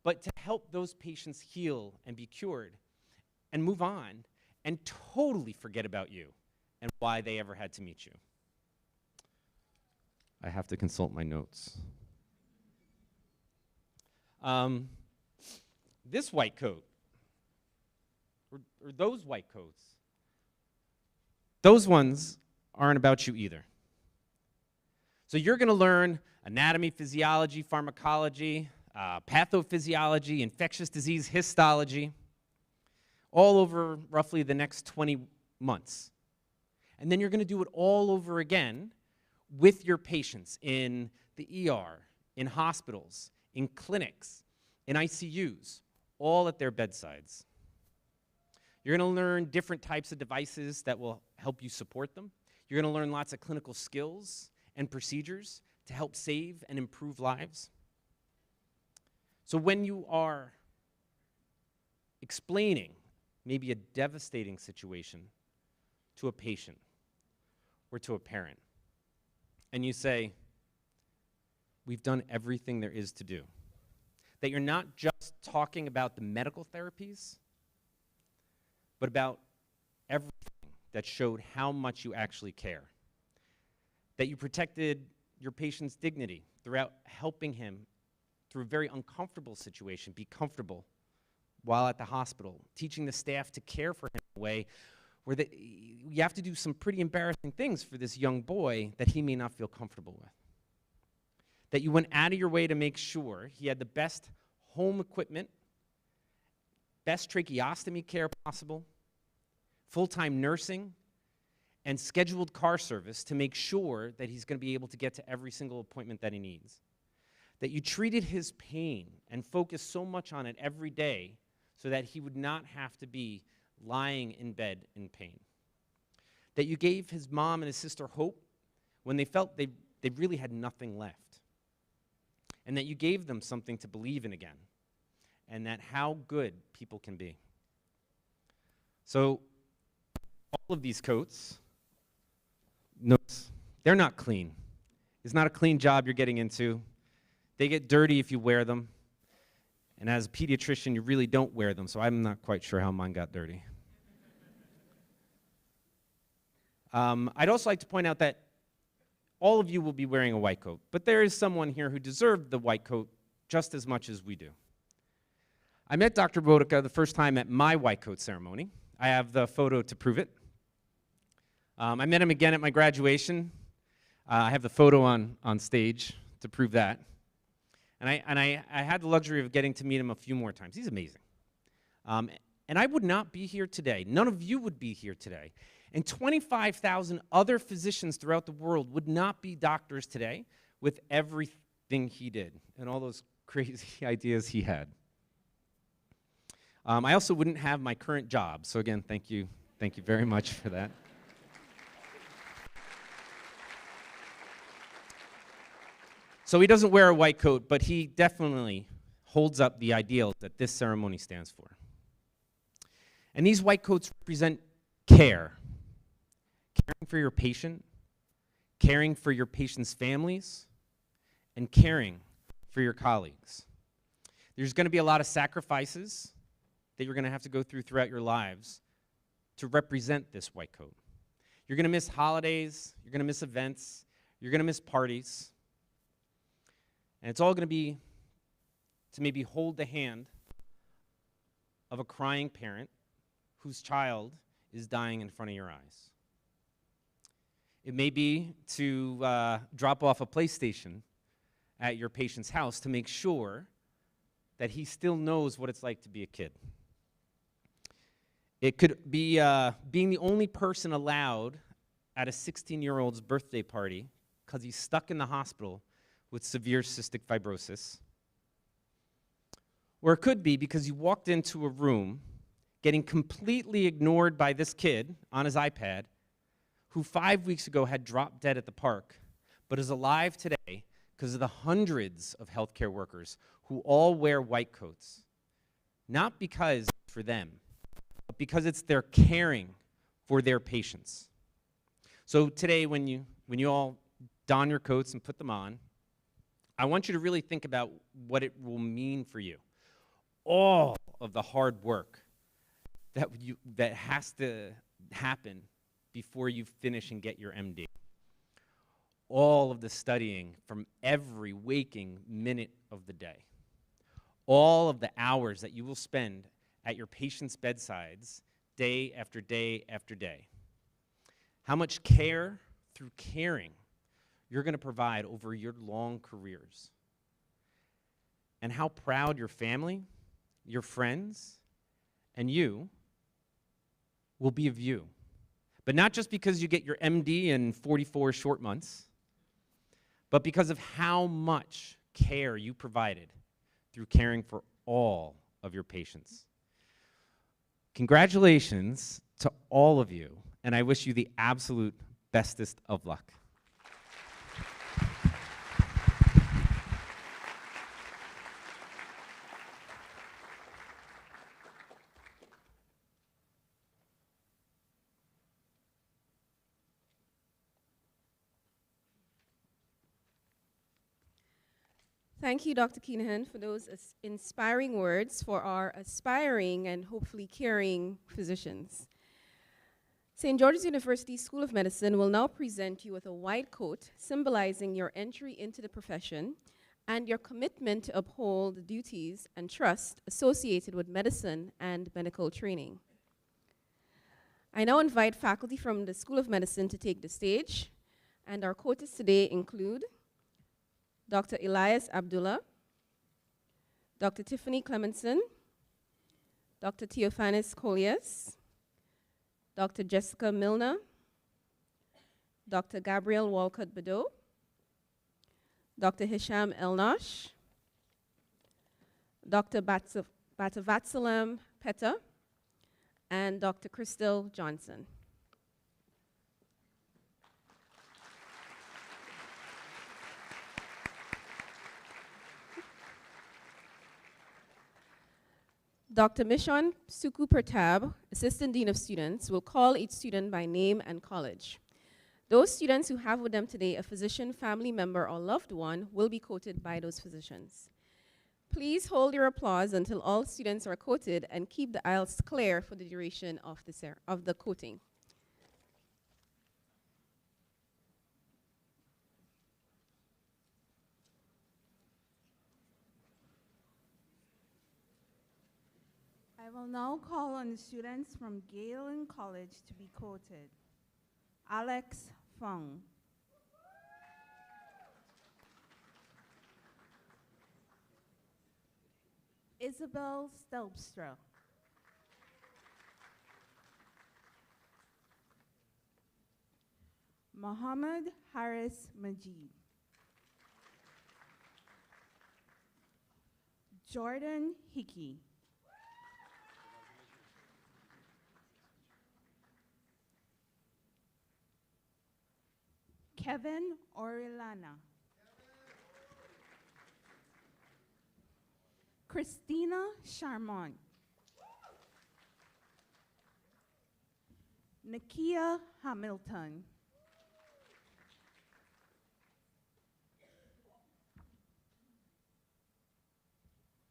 but to help those patients heal and be cured and move on and totally forget about you and why they ever had to meet you. I have to consult my notes. This white coat, or those white coats, those ones aren't about you either. So you're going to learn anatomy, physiology, pharmacology, pathophysiology, infectious disease histology, all over roughly the next 20 months. And then you're going to do it all over again with your patients in the ER, in hospitals, in clinics, in ICUs, all at their bedsides. You're going to learn different types of devices that will help you support them. You're going to learn lots of clinical skills and procedures to help save and improve lives. So when you are explaining maybe a devastating situation to a patient or to a parent, and you say, we've done everything there is to do, that you're not just talking about the medical therapies, but about everything that showed how much you actually care, that you protected your patient's dignity throughout helping him through a very uncomfortable situation be comfortable while at the hospital, teaching the staff to care for him in a way where you have to do some pretty embarrassing things for this young boy that he may not feel comfortable with. That you went out of your way to make sure he had the best home equipment, best tracheostomy care possible, full-time nursing, and scheduled car service to make sure that he's going to be able to get to every single appointment that he needs. That you treated his pain and focused so much on it every day so that he would not have to be lying in bed in pain. That you gave his mom and his sister hope when they felt they really had nothing left. And that you gave them something to believe in again. And that how good people can be. So all of these coats, notes, they're not clean. It's not a clean job you're getting into. They get dirty if you wear them. And as a pediatrician, you really don't wear them, so I'm not quite sure how mine got dirty. I'd also like to point out that all of you will be wearing a white coat, but there is someone here who deserved the white coat just as much as we do. I met Dr. Bodica the first time at my white coat ceremony. I have the photo to prove it. I met him again at my graduation. I have the photo on stage to prove that. And I had the luxury of getting to meet him a few more times. He's amazing. And I would not be here today. None of you would be here today. And 25,000 other physicians throughout the world would not be doctors today with everything he did and all those crazy ideas he had. I also wouldn't have my current job. So again, thank you very much for that. So he doesn't wear a white coat, but he definitely holds up the ideals that this ceremony stands for. And these white coats represent care. Caring for your patient, caring for your patient's families, and caring for your colleagues. There's going to be a lot of sacrifices that you're going to have to go through throughout your lives to represent this white coat. You're going to miss holidays, you're going to miss events, you're going to miss parties. And it's all going to be to maybe hold the hand of a crying parent whose child is dying in front of your eyes. It may be to drop off a PlayStation at your patient's house to make sure that he still knows what it's like to be a kid. It could be being the only person allowed at a 16-year-old's birthday party because he's stuck in the hospital with severe cystic fibrosis. Or it could be because you walked into a room getting completely ignored by this kid on his iPad who 5 weeks ago had dropped dead at the park, but is alive today because of the hundreds of healthcare workers who all wear white coats. Not because it's for them, but because it's their caring for their patients. So today, when you all don your coats and put them on, I want you to really think about what it will mean for you. All of the hard work that has to happen before you finish and get your MD. All of the studying from every waking minute of the day. All of the hours that you will spend at your patients' bedsides day after day after day. How much care through caring you're going to provide over your long careers. And how proud your family, your friends, and you will be of you. But not just because you get your MD in 44 short months, but because of how much care you provided through caring for all of your patients. Congratulations to all of you, and I wish you the absolute bestest of luck. Thank you, Dr. Keenaghan, for those inspiring words for our aspiring and hopefully caring physicians. St. George's University School of Medicine will now present you with a white coat symbolizing your entry into the profession and your commitment to uphold the duties and trust associated with medicine and medical training. I now invite faculty from the School of Medicine to take the stage, and our quotas today include Dr. Elias Abdullah, Dr. Tiffany Clemenson, Dr. Theophanis Collias, Dr. Jessica Milner, Dr. Gabrielle Walcott-Badeau, Dr. Hisham Elnash, Dr. Batavatsalam Petta, and Dr. Crystal Johnson. Dr. Mishon Suku Pertab, Assistant Dean of Students, will call each student by name and college. Those students who have with them today a physician, family member, or loved one will be quoted by those physicians. Please hold your applause until all students are quoted and keep the aisles clear for the duration of the quoting. I will now call on the students from Galen College to be quoted. Alex Fung. Isabel Stelpstra. Muhammad Haris Majid. Jordan Hickey. Kevin Orellana. Christina Charmont. Nakia Hamilton.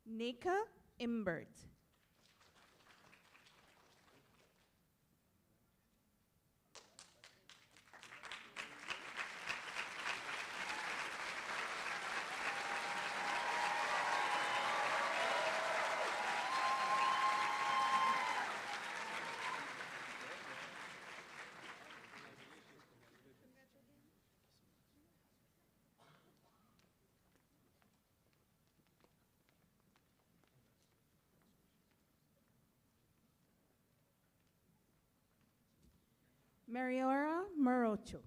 Nika Imbert. Mariora Morocho.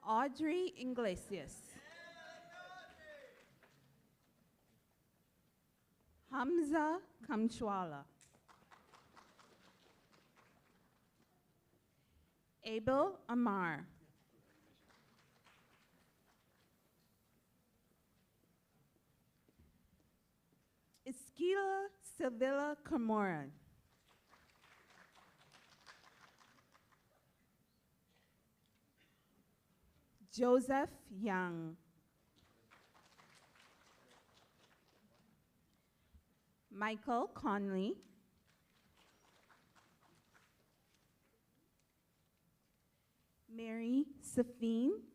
Audrey Iglesias. Hamza Kamchwala. Abel Amar. Iskila Sevilla Camoran. Joseph Young. Michael Conley. Mary Safine.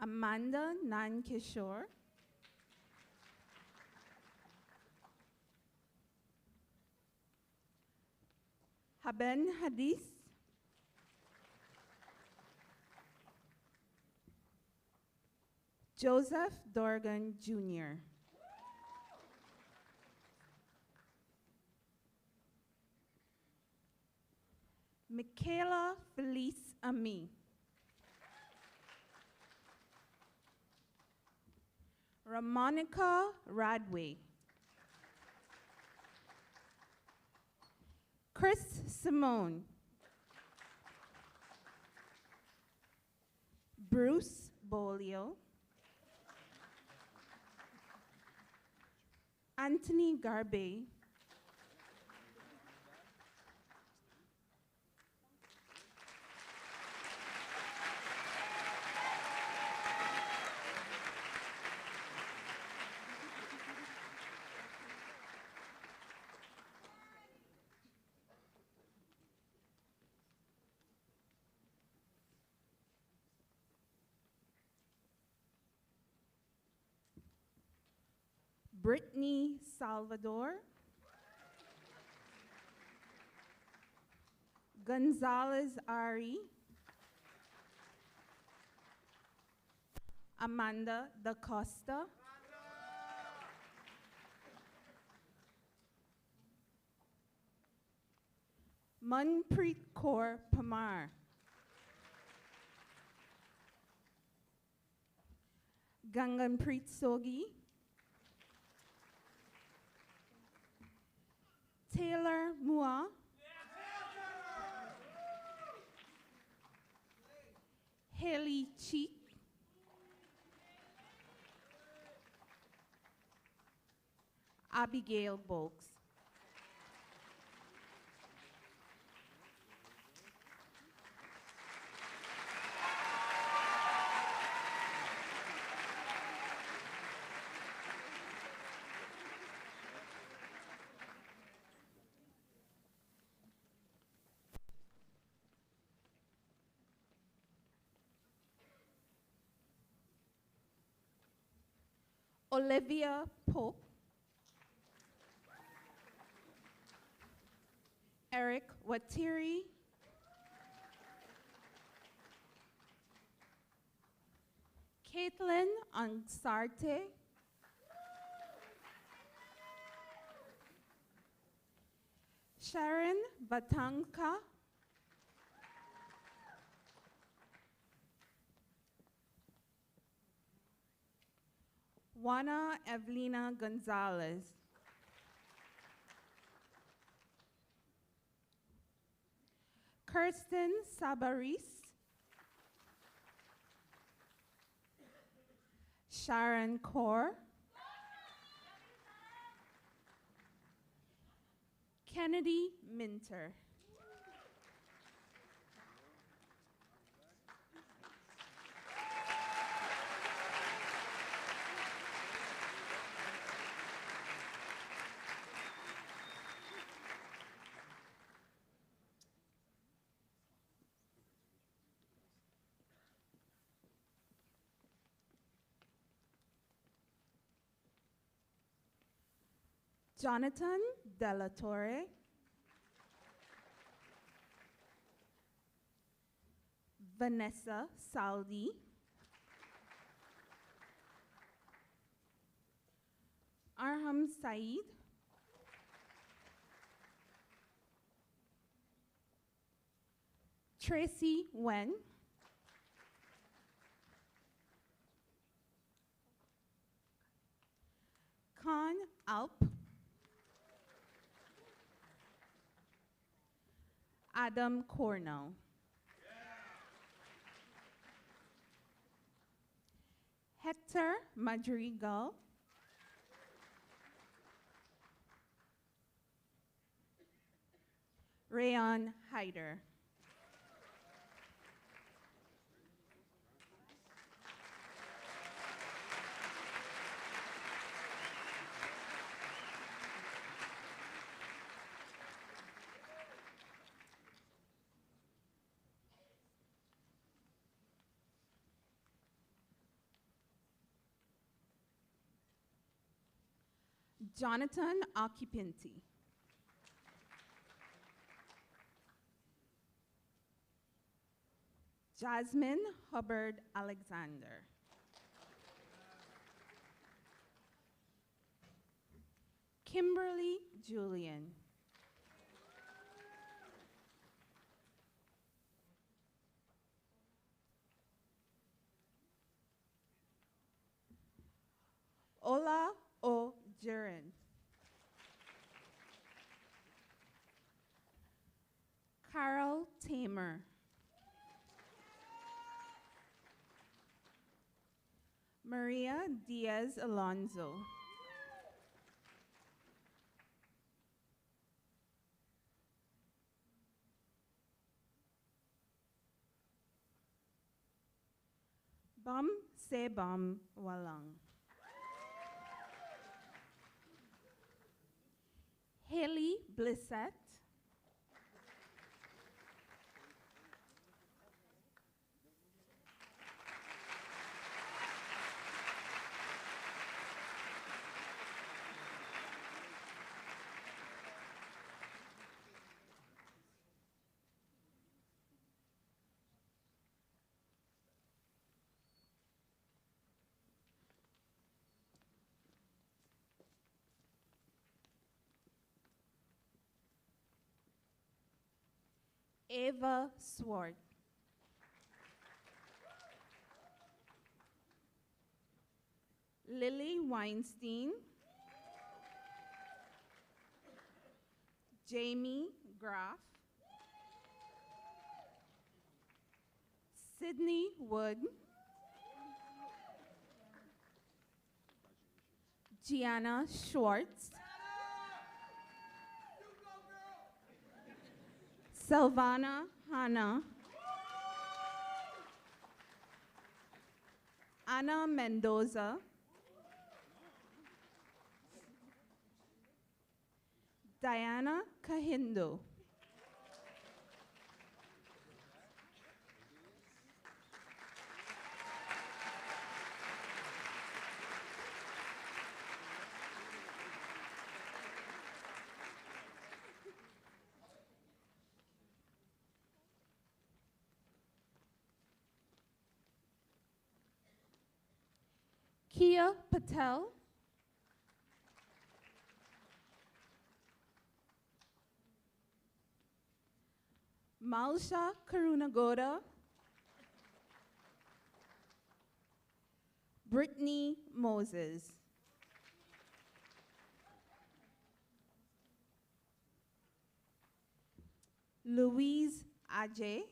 Amanda Nankishore. Haben Hadith. Joseph Dorgan Jr. Michaela Felice Ami. Ramonica Radway. Chris Simone. Bruce Bolio. Anthony Garbe. Brittany Salvador. Gonzalez Ari. Amanda Da Costa. Manpreet Kaur Pamar. Ganganpreet Sogi. Taylor Mua. Haley Cheek. Abigail Bolks. Olivia Pope. Eric Watiri. Caitlin Ansarte. Sharon Batanka. Juana Evelina Gonzalez. Kirsten Sabaris. Sharon Kaur. Kennedy Minter. Jonathan Della Torre. Vanessa Saldi. Arham Saeed. Tracy Wen. Khan Alp. Adam Cornell. Hector Madrigal, Rayon Hyder. Jonathan Occupanti. Jasmine Hubbard Alexander. Kimberly Julian. Ola O. Jurin. Carol Tamer. Maria Diaz Alonso. Bam Sebam Walang. Haley Blissett. Ava Swart. Lily Weinstein. Jamie Graff. Sydney Wood. Gianna Schwartz. Silvana Hanna. Ana Mendoza. Diana Kahindo. Kia Patel. Malsha Karunagoda. Brittany Moses. Louise Ajay.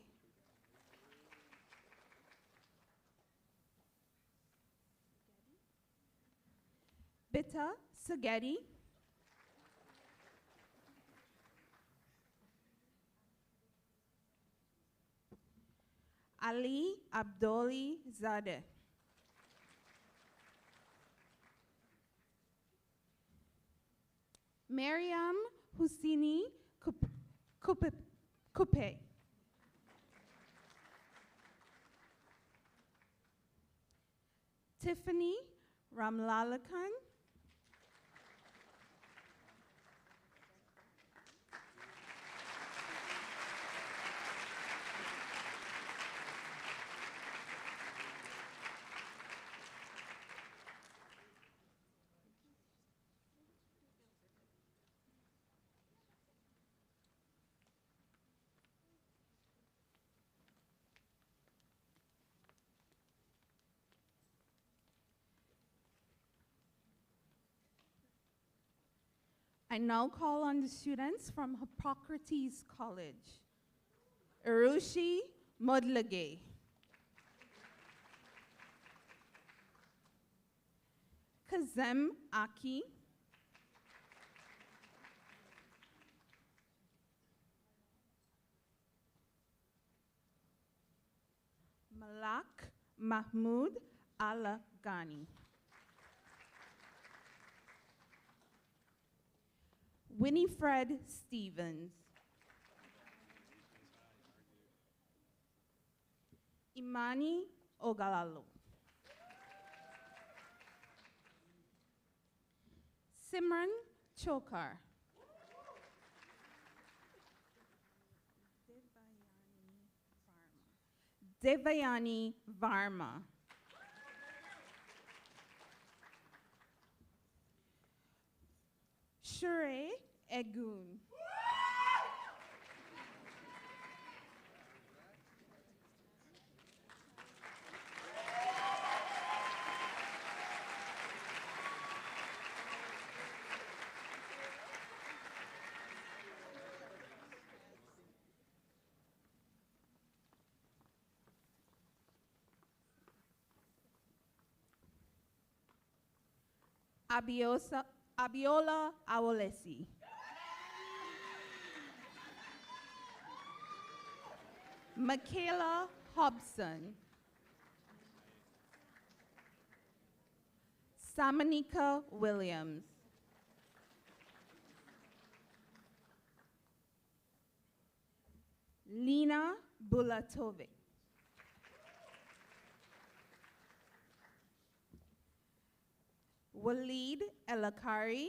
Bita Sageti. Ali Abdoli Zadeh. Mariam Husseini Coupe. Tiffany Ramlalakan. I now call on the students from Hippocrates College. Irushi Modlage. Kazem Aki, Malak Mahmoud Alaghani, Winifred Stevens, Imani Ogalalo, Simran Chokar, Devayani Varma, Shure Egun, Abiola Awolesi, Michaela Hobson, Samanika Williams, Lena Bulatovic, Waleed Elakari,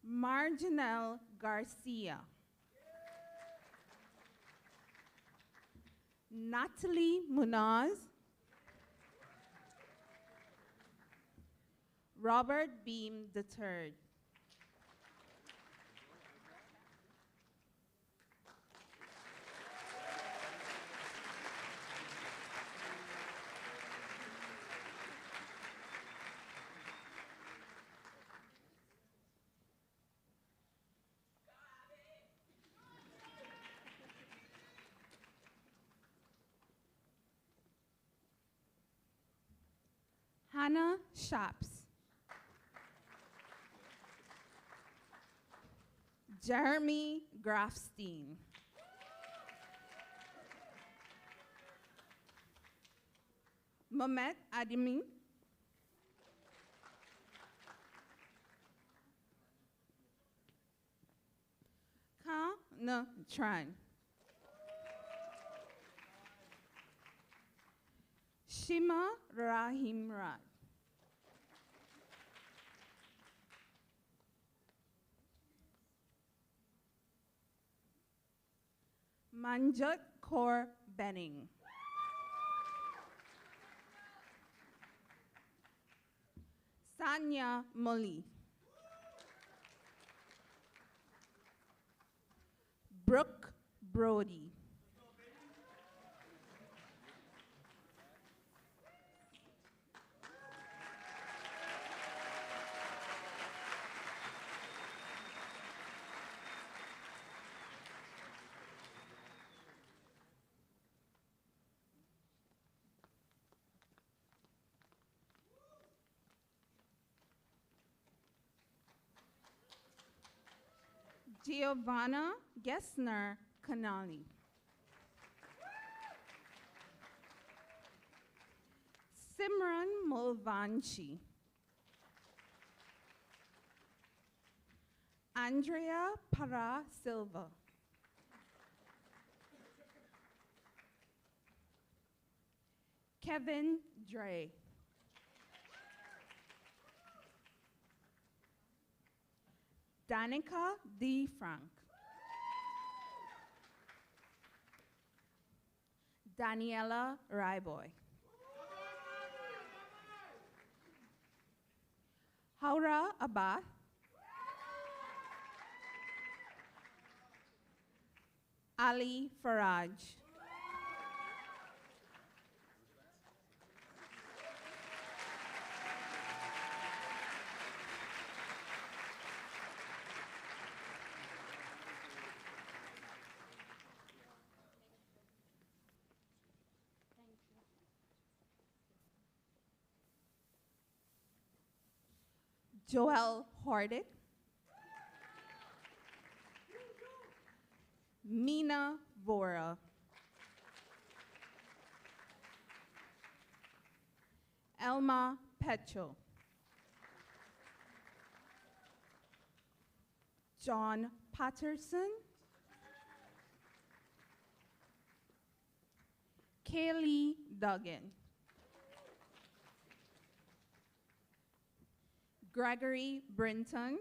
Marjanelle Garcia, Natalie Munaz, Robert Beam III, Hannah Shaps, Jeremy Grafstein, Mamet Adimi, Ka Na Tran, Shima Rahim Rad, Manjot Kaur Benning, Sanya Moli, Brooke Brody, Giovanna Gessner Kanali, Simran Mulvanchi, Andrea Para Silva, Kevin Dre, Danica D. Frank, Daniela Ryboy, Haura Abad, Ali Faraj, Joel Hordick, Mina Vora, Elma Petro, John Patterson, Kaylee Duggan, Gregory Brinton,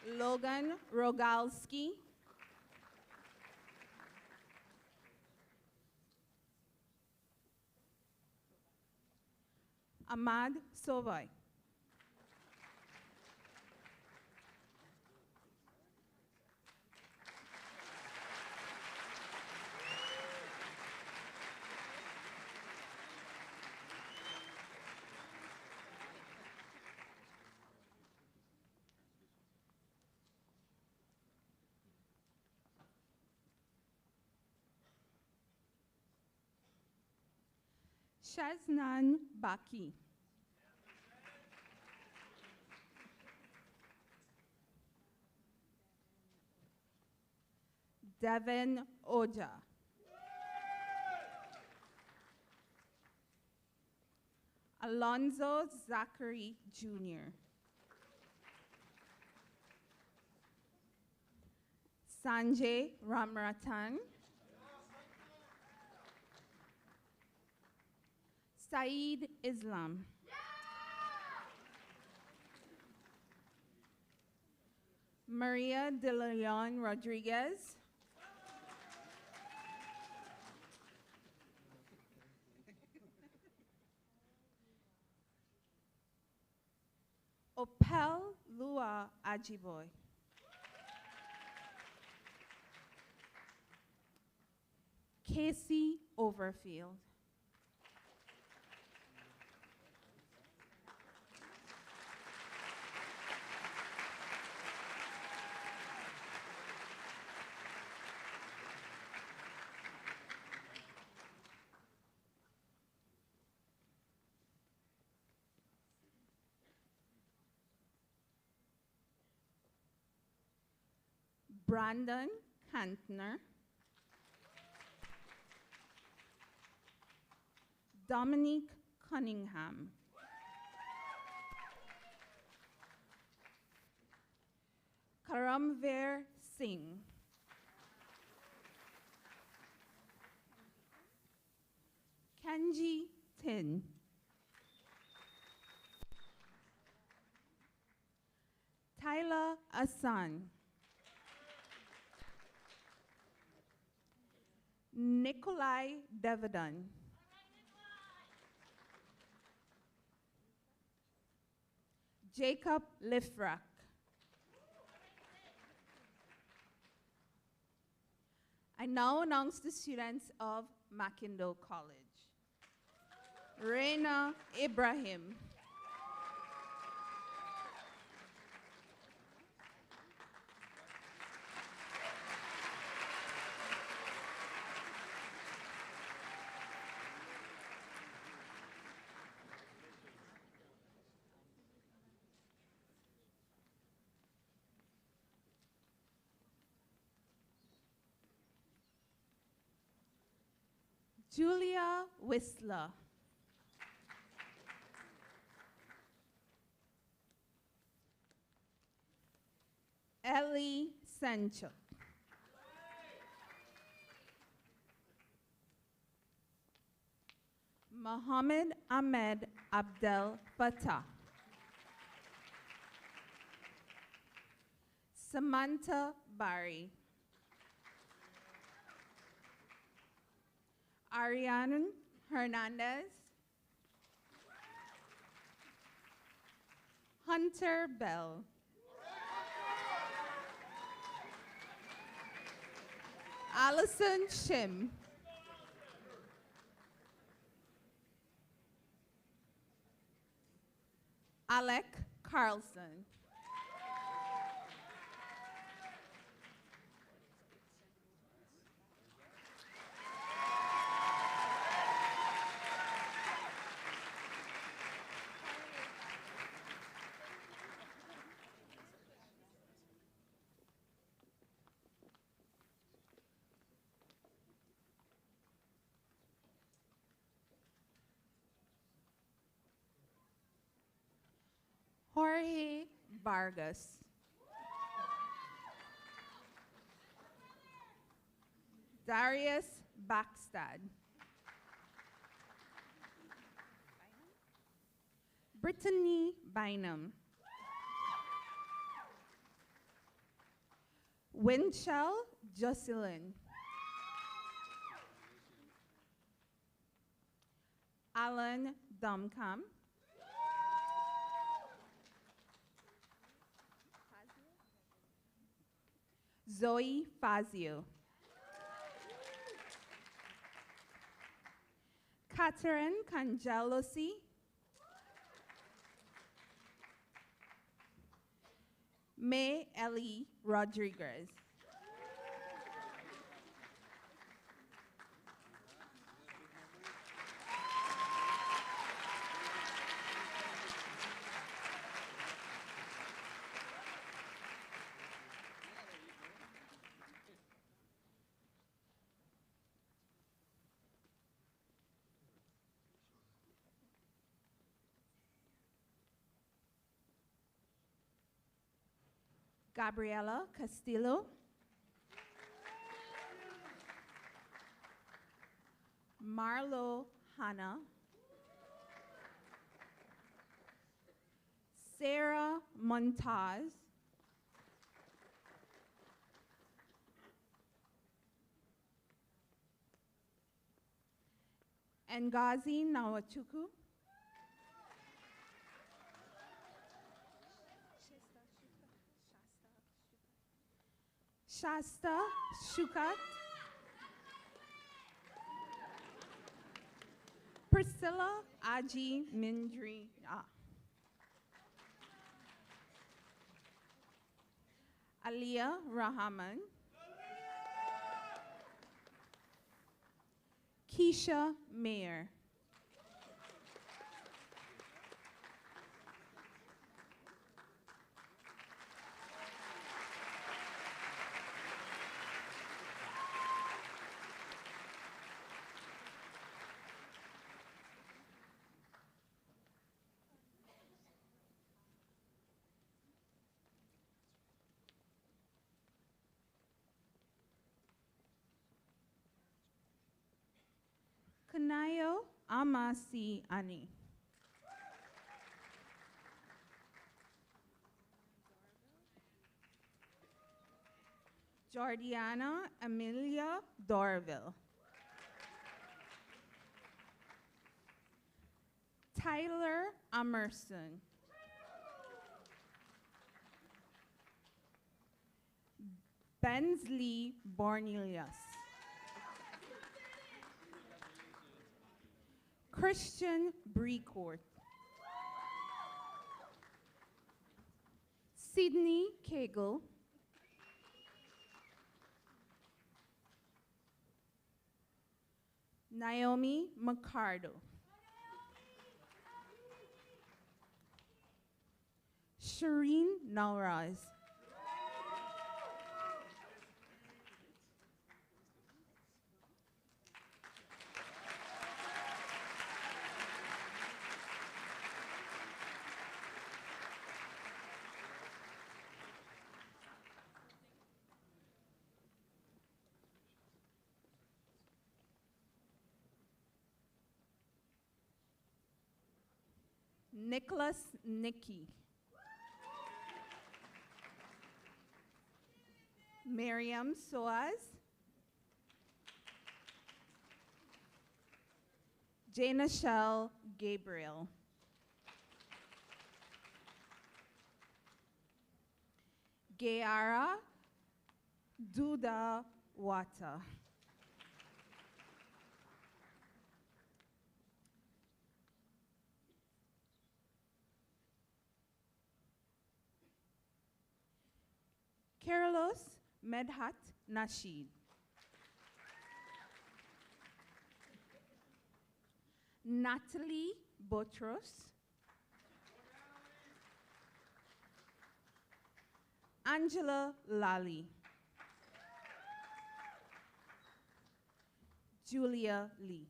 Logan Rogalski, Ahmad Sovai, Shaznan Baki, Devin Oja, Alonzo Zachary Jr., Sanjay Ramratan, Saeed Islam, Maria De Leon Rodriguez, Opel Lua Ajiboy, Casey Overfield, Brandon Kantner, Dominique Cunningham, Karamveer Singh, Kenji Tin, Tyler Asan, Nikolai Devadan, Jacob Lifrak, I now announce the students of Mackindo College. Reina Ibrahim, Julia Whistler, Ellie Sancho, Mohammed Ahmed Abdel Fattah, Samantha Barry, Ariane Hernandez, Hunter Bell, Allison Shim, Alec Carlson, Jorge Vargas. Darius Backstad. Brittany Bynum. Winchell Jocelyn. Alan Dumcam. Zoe Fazio. Catherine Cangelosi. May Ellie Rodriguez. Gabriela Castillo. Marlo Hanna. Sarah Montaz. Ngazi Nawachukwu. Shasta Shukat. Priscilla Aji Mindri. Aliyah Rahman. Keisha Mayer. Kanayo Amasi Ani. Jordiana Amelia Dorville. Tyler Emerson. Bensley Bornelius. Christian Brecourt. Sydney Cagle. Naomi McCardo. Shireen Nauraz. Nicholas Nicky. Miriam Soaz. Jana Shell Gabriel. Gayara Duda Wata. Carlos Medhat Nasheed. Natalie Botros. Angela Lally. Julia Lee.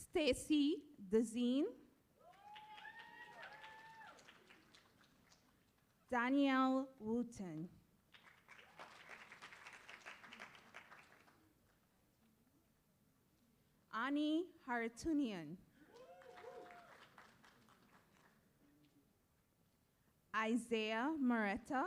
Stacy Dezine, Danielle Wooten, Ani Haratunian, Isaiah Moretta,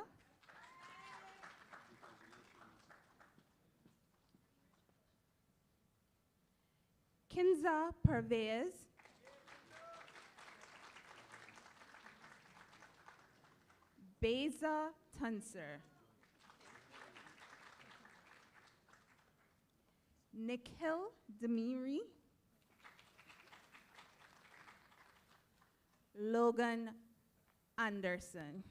Kinza Pervez, Beza Tunser, Nikhil Demiri, Logan Anderson.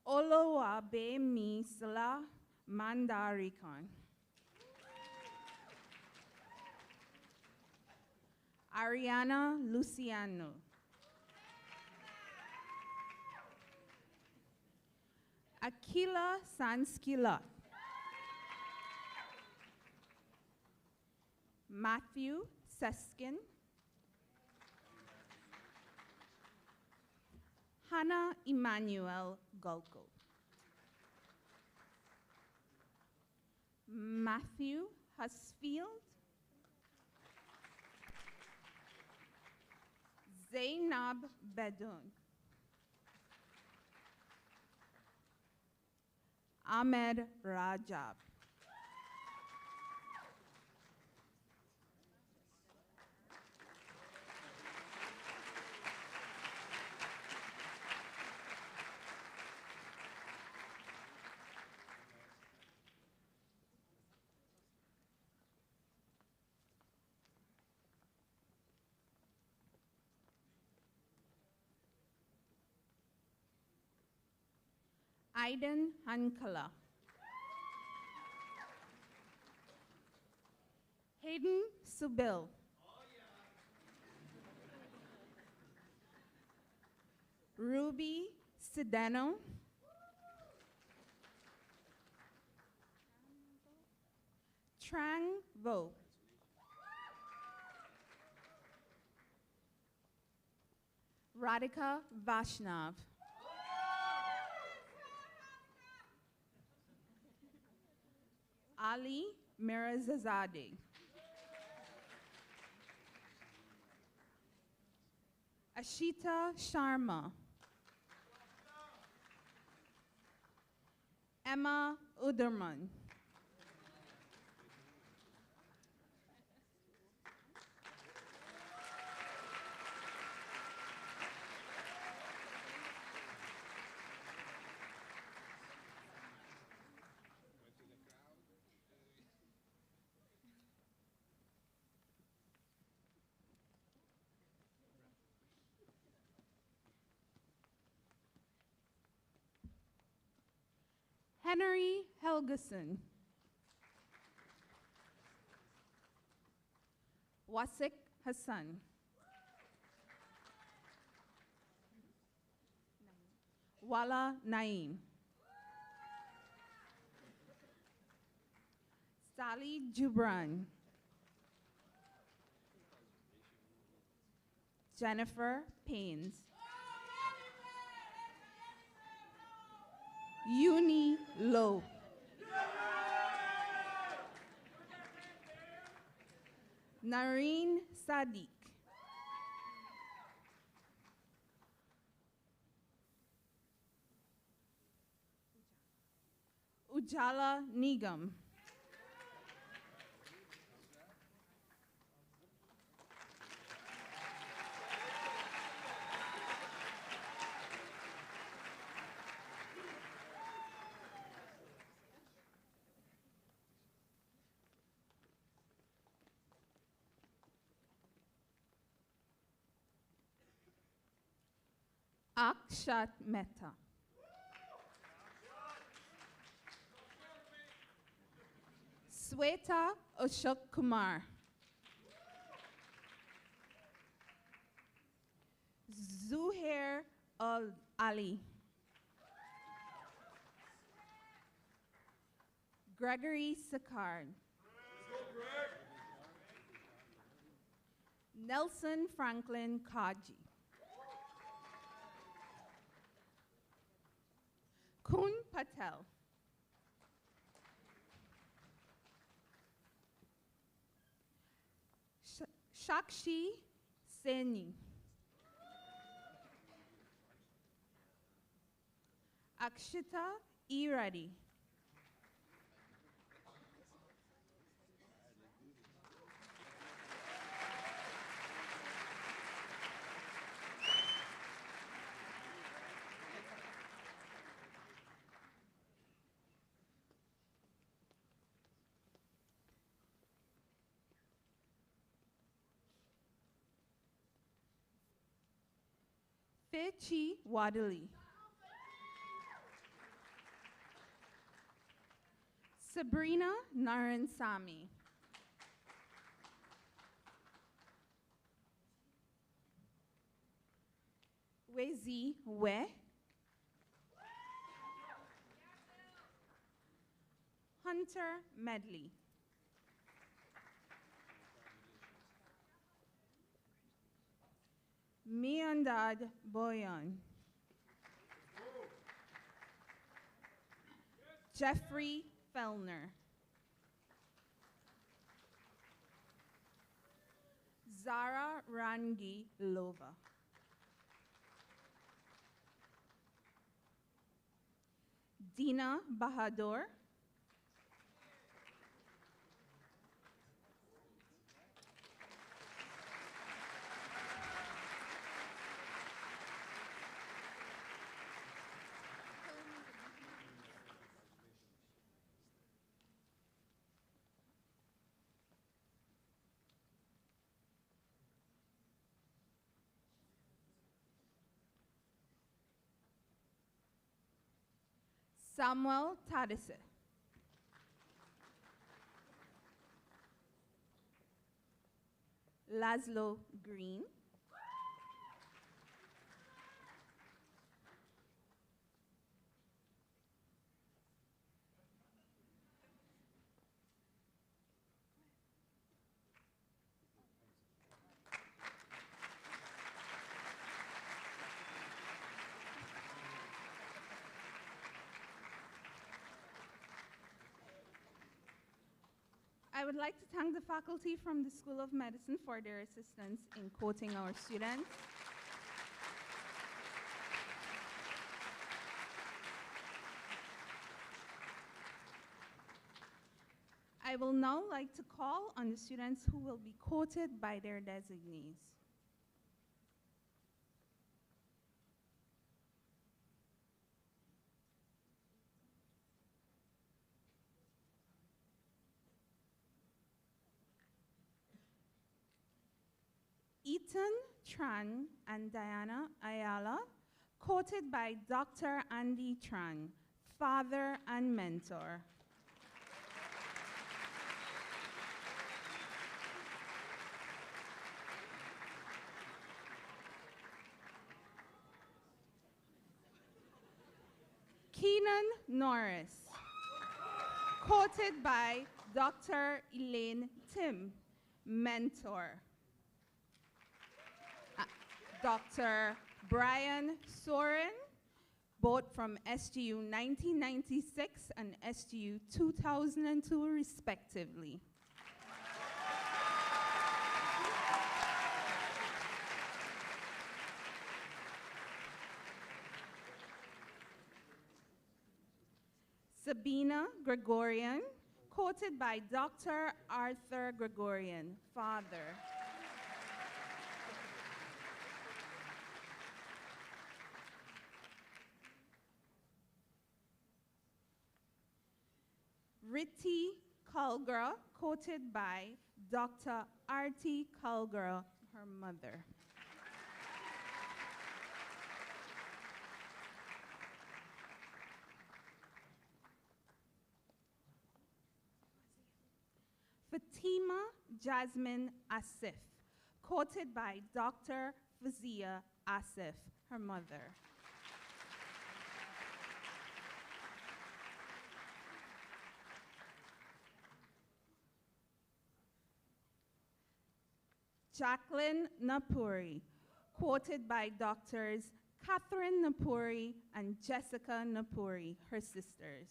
Olowabe Misla Mandarikon. Ariana Luciano. Akila Sanskila. Matthew Seskin. Hannah Emmanuel Golko. Matthew Husfield. Zainab Bedun. Ahmed Rajab. Aiden Hankala. Hayden Subil. Ruby Sedano. Trang Vo. Radhika Vaishnav. Ali Mirazazade. Ashita Sharma. Emma Uderman. Henry Helgeson. Wasik Hassan. Wala Naeem. Sally Jubran. Jennifer Paines. Uni Low. Nareen Sadiq. Ujala Nigam. Akshat Mehta. Sweta Ashok Kumar. Zuhair Ali. Gregory Sakard. Nelson Franklin Kaji. Kun Patel. Shakshi Seni. Akshita Iradi. Fechi Wadali. Sabrina Naransamy. Wezi We. Hunter Medley. Miandad Boyan. Jeffrey Fellner. Zara Rangi Lova. Dina Bahadur. Samuel Tadise. Laszlo Green. I would like to thank the faculty from the School of Medicine for their assistance in quoting our students. I will now like to call on the students who will be quoted by their designees. Ethan Tran and Diana Ayala, quoted by Dr. Andy Tran, father and mentor. Keenaghan Norris, quoted by Dr. Elaine Tim, mentor. Dr. Brian Soren, both from SGU 1996 and SGU 2002 respectively. Sabina Gregorian, quoted by Dr. Arthur Gregorian, father. Ritti Kalgra, quoted by Dr. Arti Kalgra, her mother. Fatima Jasmine Asif, quoted by Dr. Fazia Asif, her mother. Jacqueline Napuri, quoted by Doctors Catherine Napuri and Jessica Napuri, her sisters.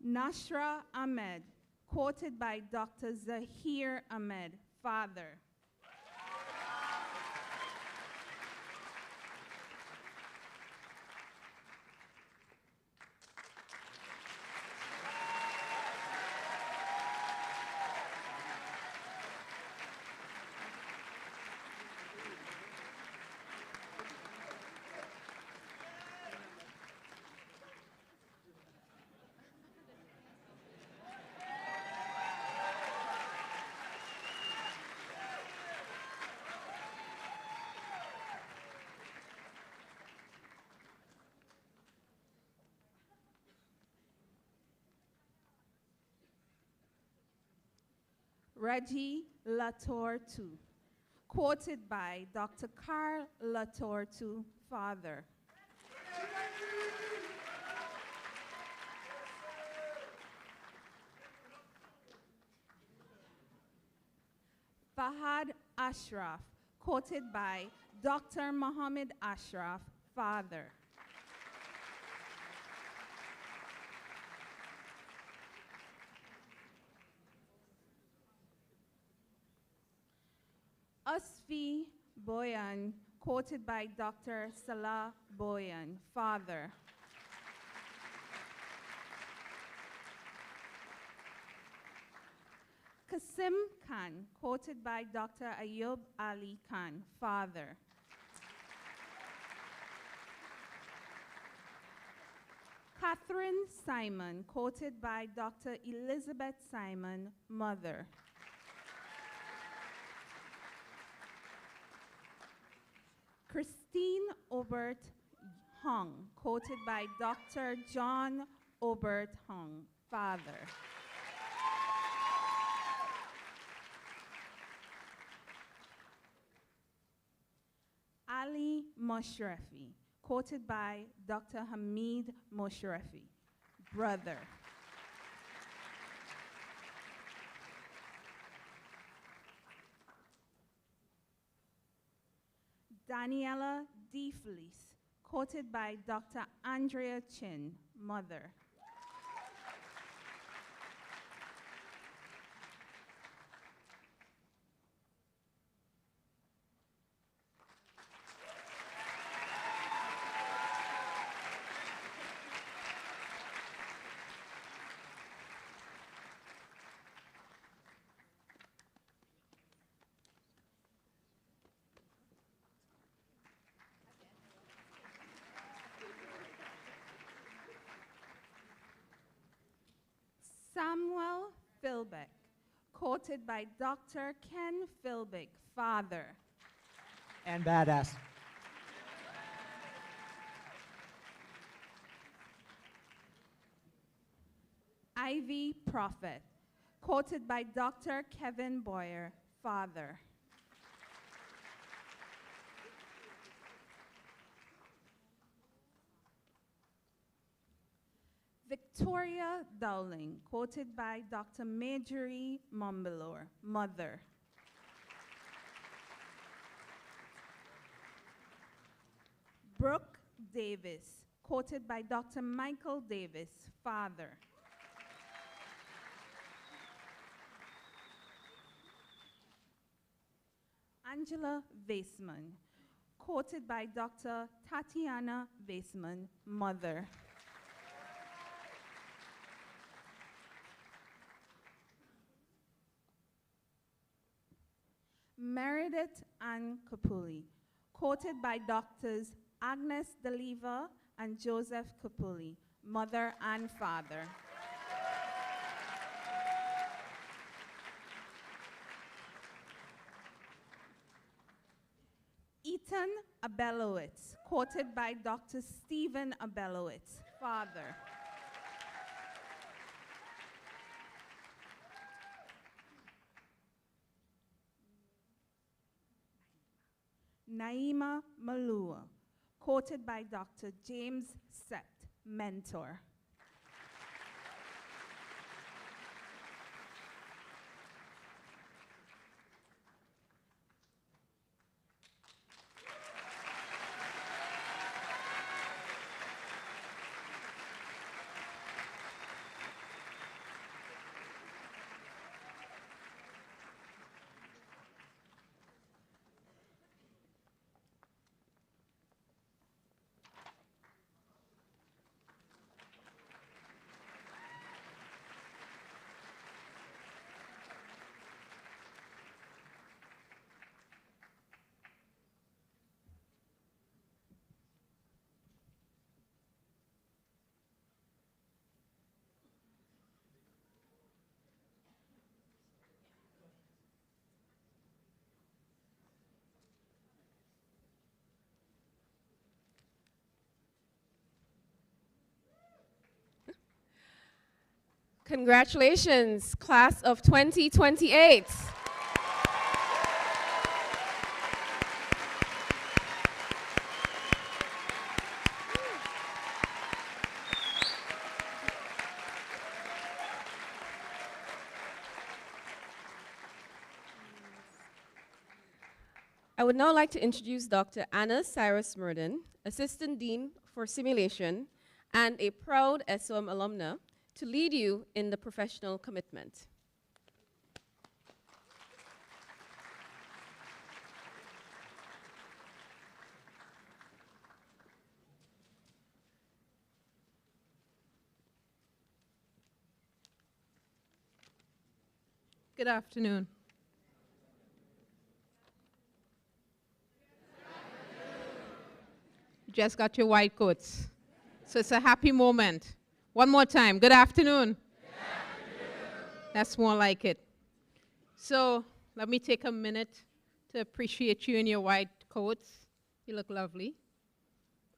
Nashra Ahmed, quoted by Dr. Zahir Ahmed, father. Reggie Latour II, quoted by Dr. Carl Latour II, father. Fahad Ashraf, quoted by Dr. Muhammad Ashraf, father. Asfi Boyan, quoted by Dr. Salah Boyan, father. Qasim Khan, quoted by Dr. Ayub Ali Khan, father. Catherine Simon, quoted by Dr. Elizabeth Simon, mother. Christine Obert Hong, quoted by Dr. John Obert Hong, father. Ali Moshrefi, quoted by Dr. Hamid Moshrefi, brother. Daniela DeFelice, quoted by Dr. Andrea Chin, mother. Samuel Philbeck, quoted by Dr. Ken Philbeck, father. And badass. Ivy Prophet, quoted by Dr. Kevin Boyer, father. Victoria Dowling, quoted by Dr. Marjorie Mumbalore, mother. Brooke Davis, quoted by Dr. Michael Davis, father. Angela Vaisman, quoted by Dr. Tatiana Vaisman, mother. Meredith Ann Capulli, quoted by Doctors Agnes Deliva and Joseph Capulli, mother and father. Ethan Abelowitz, quoted by Dr. Stephen Abelowitz, father. Naima Malua, quoted by Dr. James Sept, mentor. Congratulations, class of 2028. I would now like to introduce Dr. Anna Cyrus Murden, Assistant Dean for Simulation and a proud SOM alumna, to lead you in the professional commitment. Good afternoon. You just got your white coats. So it's a happy moment. One more time. Good afternoon. Good afternoon. That's more like it. So let me take a minute to appreciate you in your white coats. You look lovely.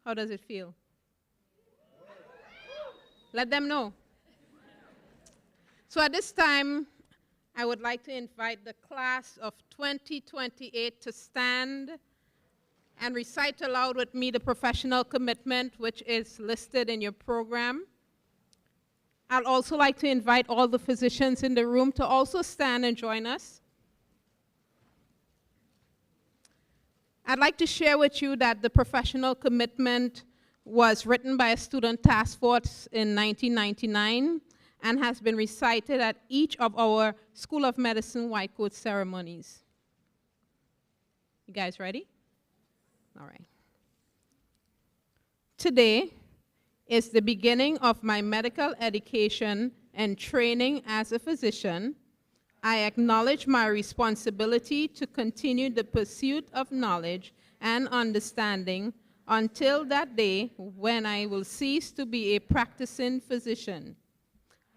How does it feel? Let them know. So at this time, I would like to invite the class of 2028 to stand and recite aloud with me the professional commitment which is listed in your program. I'd also like to invite all the physicians in the room to also stand and join us. I'd like to share with you that the professional commitment was written by a student task force in 1999 and has been recited at each of our School of Medicine white coat ceremonies. You guys ready? All right. Today is the beginning of my medical education and training as a physician. I acknowledge my responsibility to continue the pursuit of knowledge and understanding until that day when I will cease to be a practicing physician.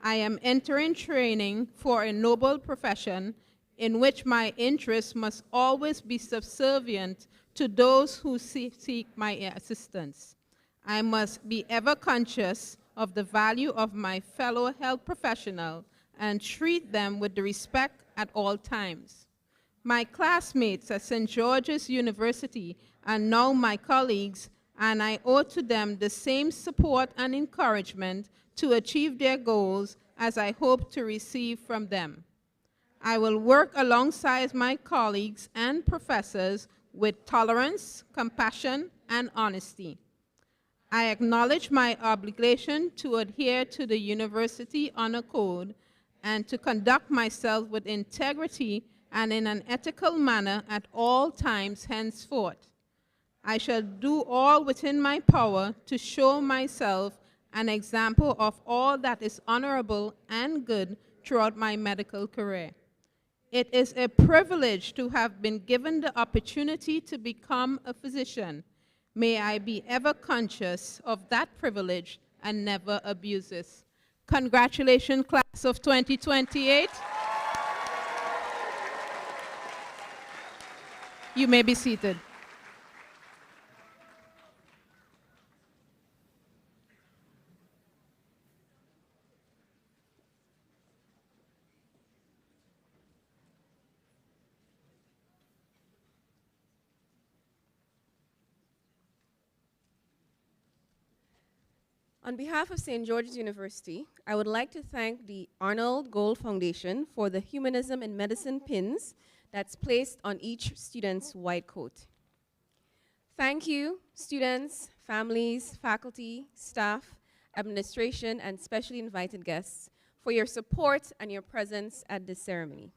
I am entering training for a noble profession in which my interests must always be subservient to those who seek my assistance. I must be ever conscious of the value of my fellow health professional and treat them with the respect at all times. My classmates at St. George's University are now my colleagues, and I owe to them the same support and encouragement to achieve their goals as I hope to receive from them. I will work alongside my colleagues and professors with tolerance, compassion, and honesty. I acknowledge my obligation to adhere to the University Honor Code and to conduct myself with integrity and in an ethical manner at all times henceforth. I shall do all within my power to show myself an example of all that is honorable and good throughout my medical career. It is a privilege to have been given the opportunity to become a physician. May I be ever conscious of that privilege and never abuse it. Congratulations, class of 2028. You may be seated. On behalf of St. George's University, I would like to thank the Arnold Gold Foundation for the Humanism in Medicine pins that's placed on each student's white coat. Thank you, students, families, faculty, staff, administration, and specially invited guests for your support and your presence at this ceremony.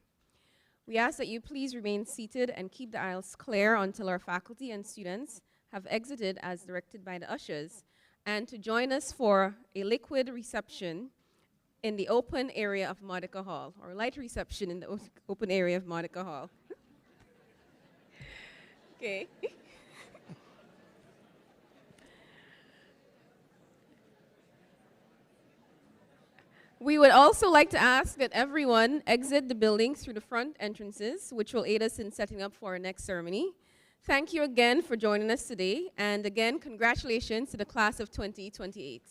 We ask that you please remain seated and keep the aisles clear until our faculty and students have exited as directed by the ushers, and to join us for a liquid reception in the open area of Monica Hall, or light reception in the open area of Monica Hall. Okay. We would also like to ask that everyone exit the building through the front entrances, which will aid us in setting up for our next ceremony. Thank you again for joining us today, and again, congratulations to the class of 2028.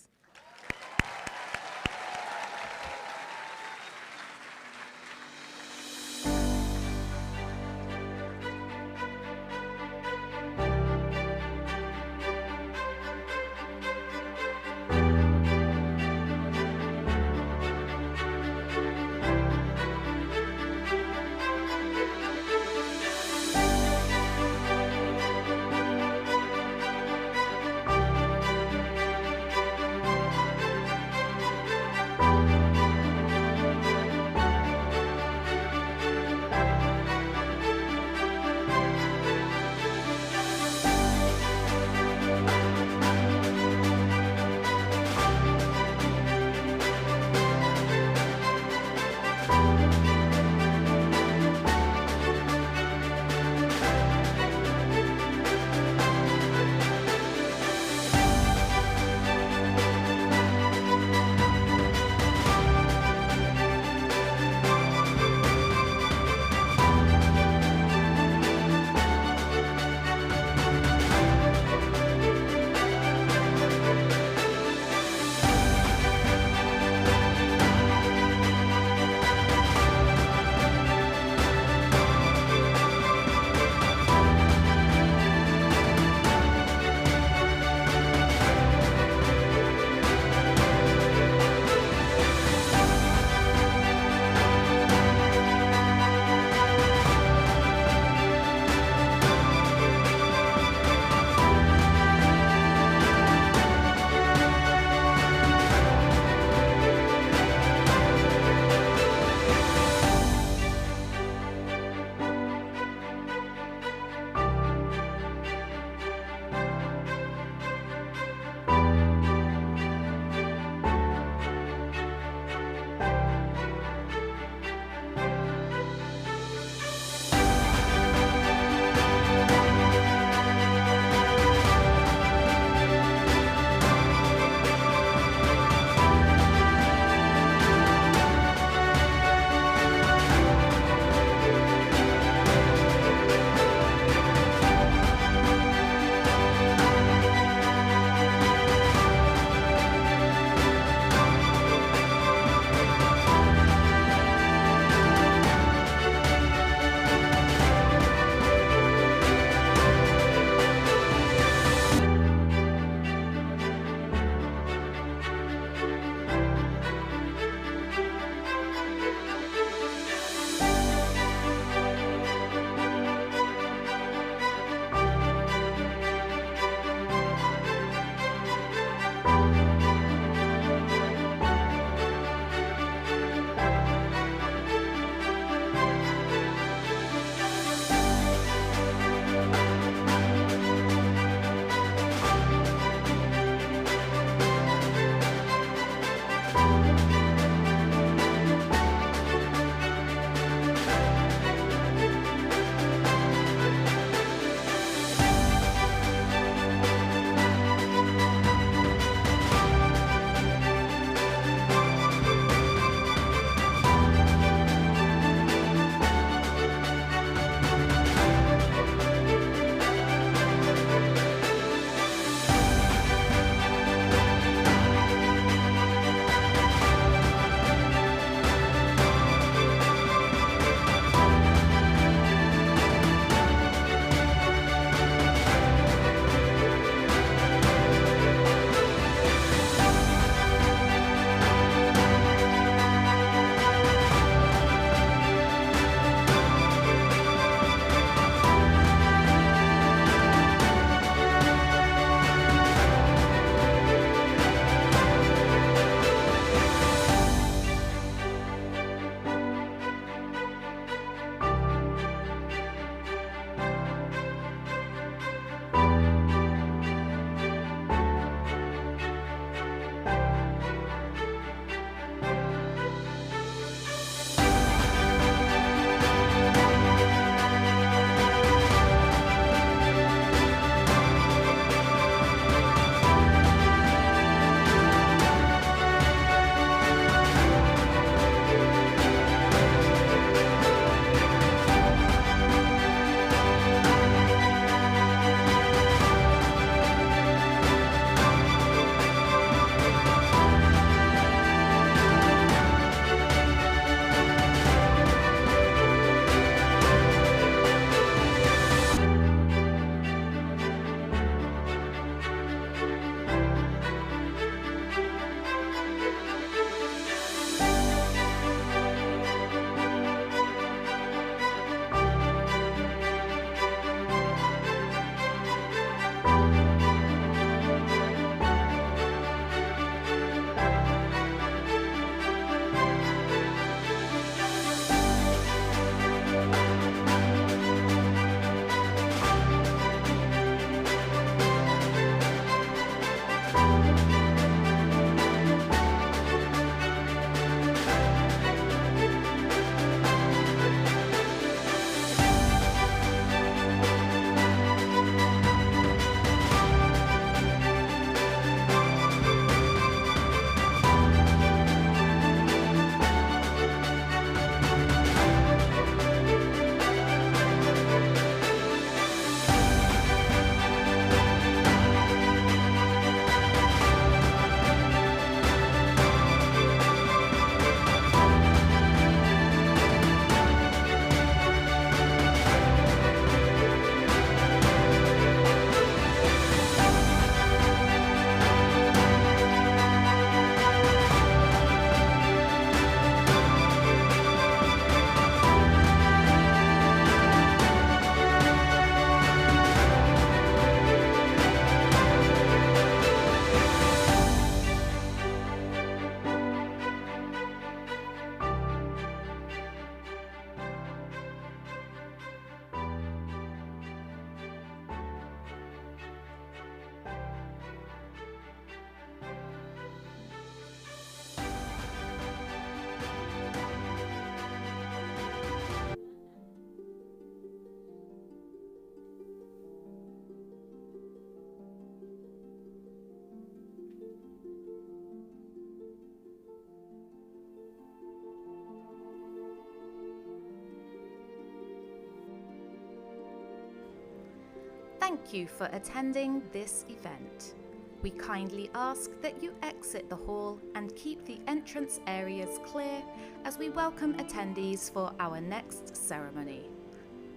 Thank you for attending this event. We kindly ask that you exit the hall and keep the entrance areas clear as we welcome attendees for our next ceremony.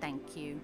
Thank you.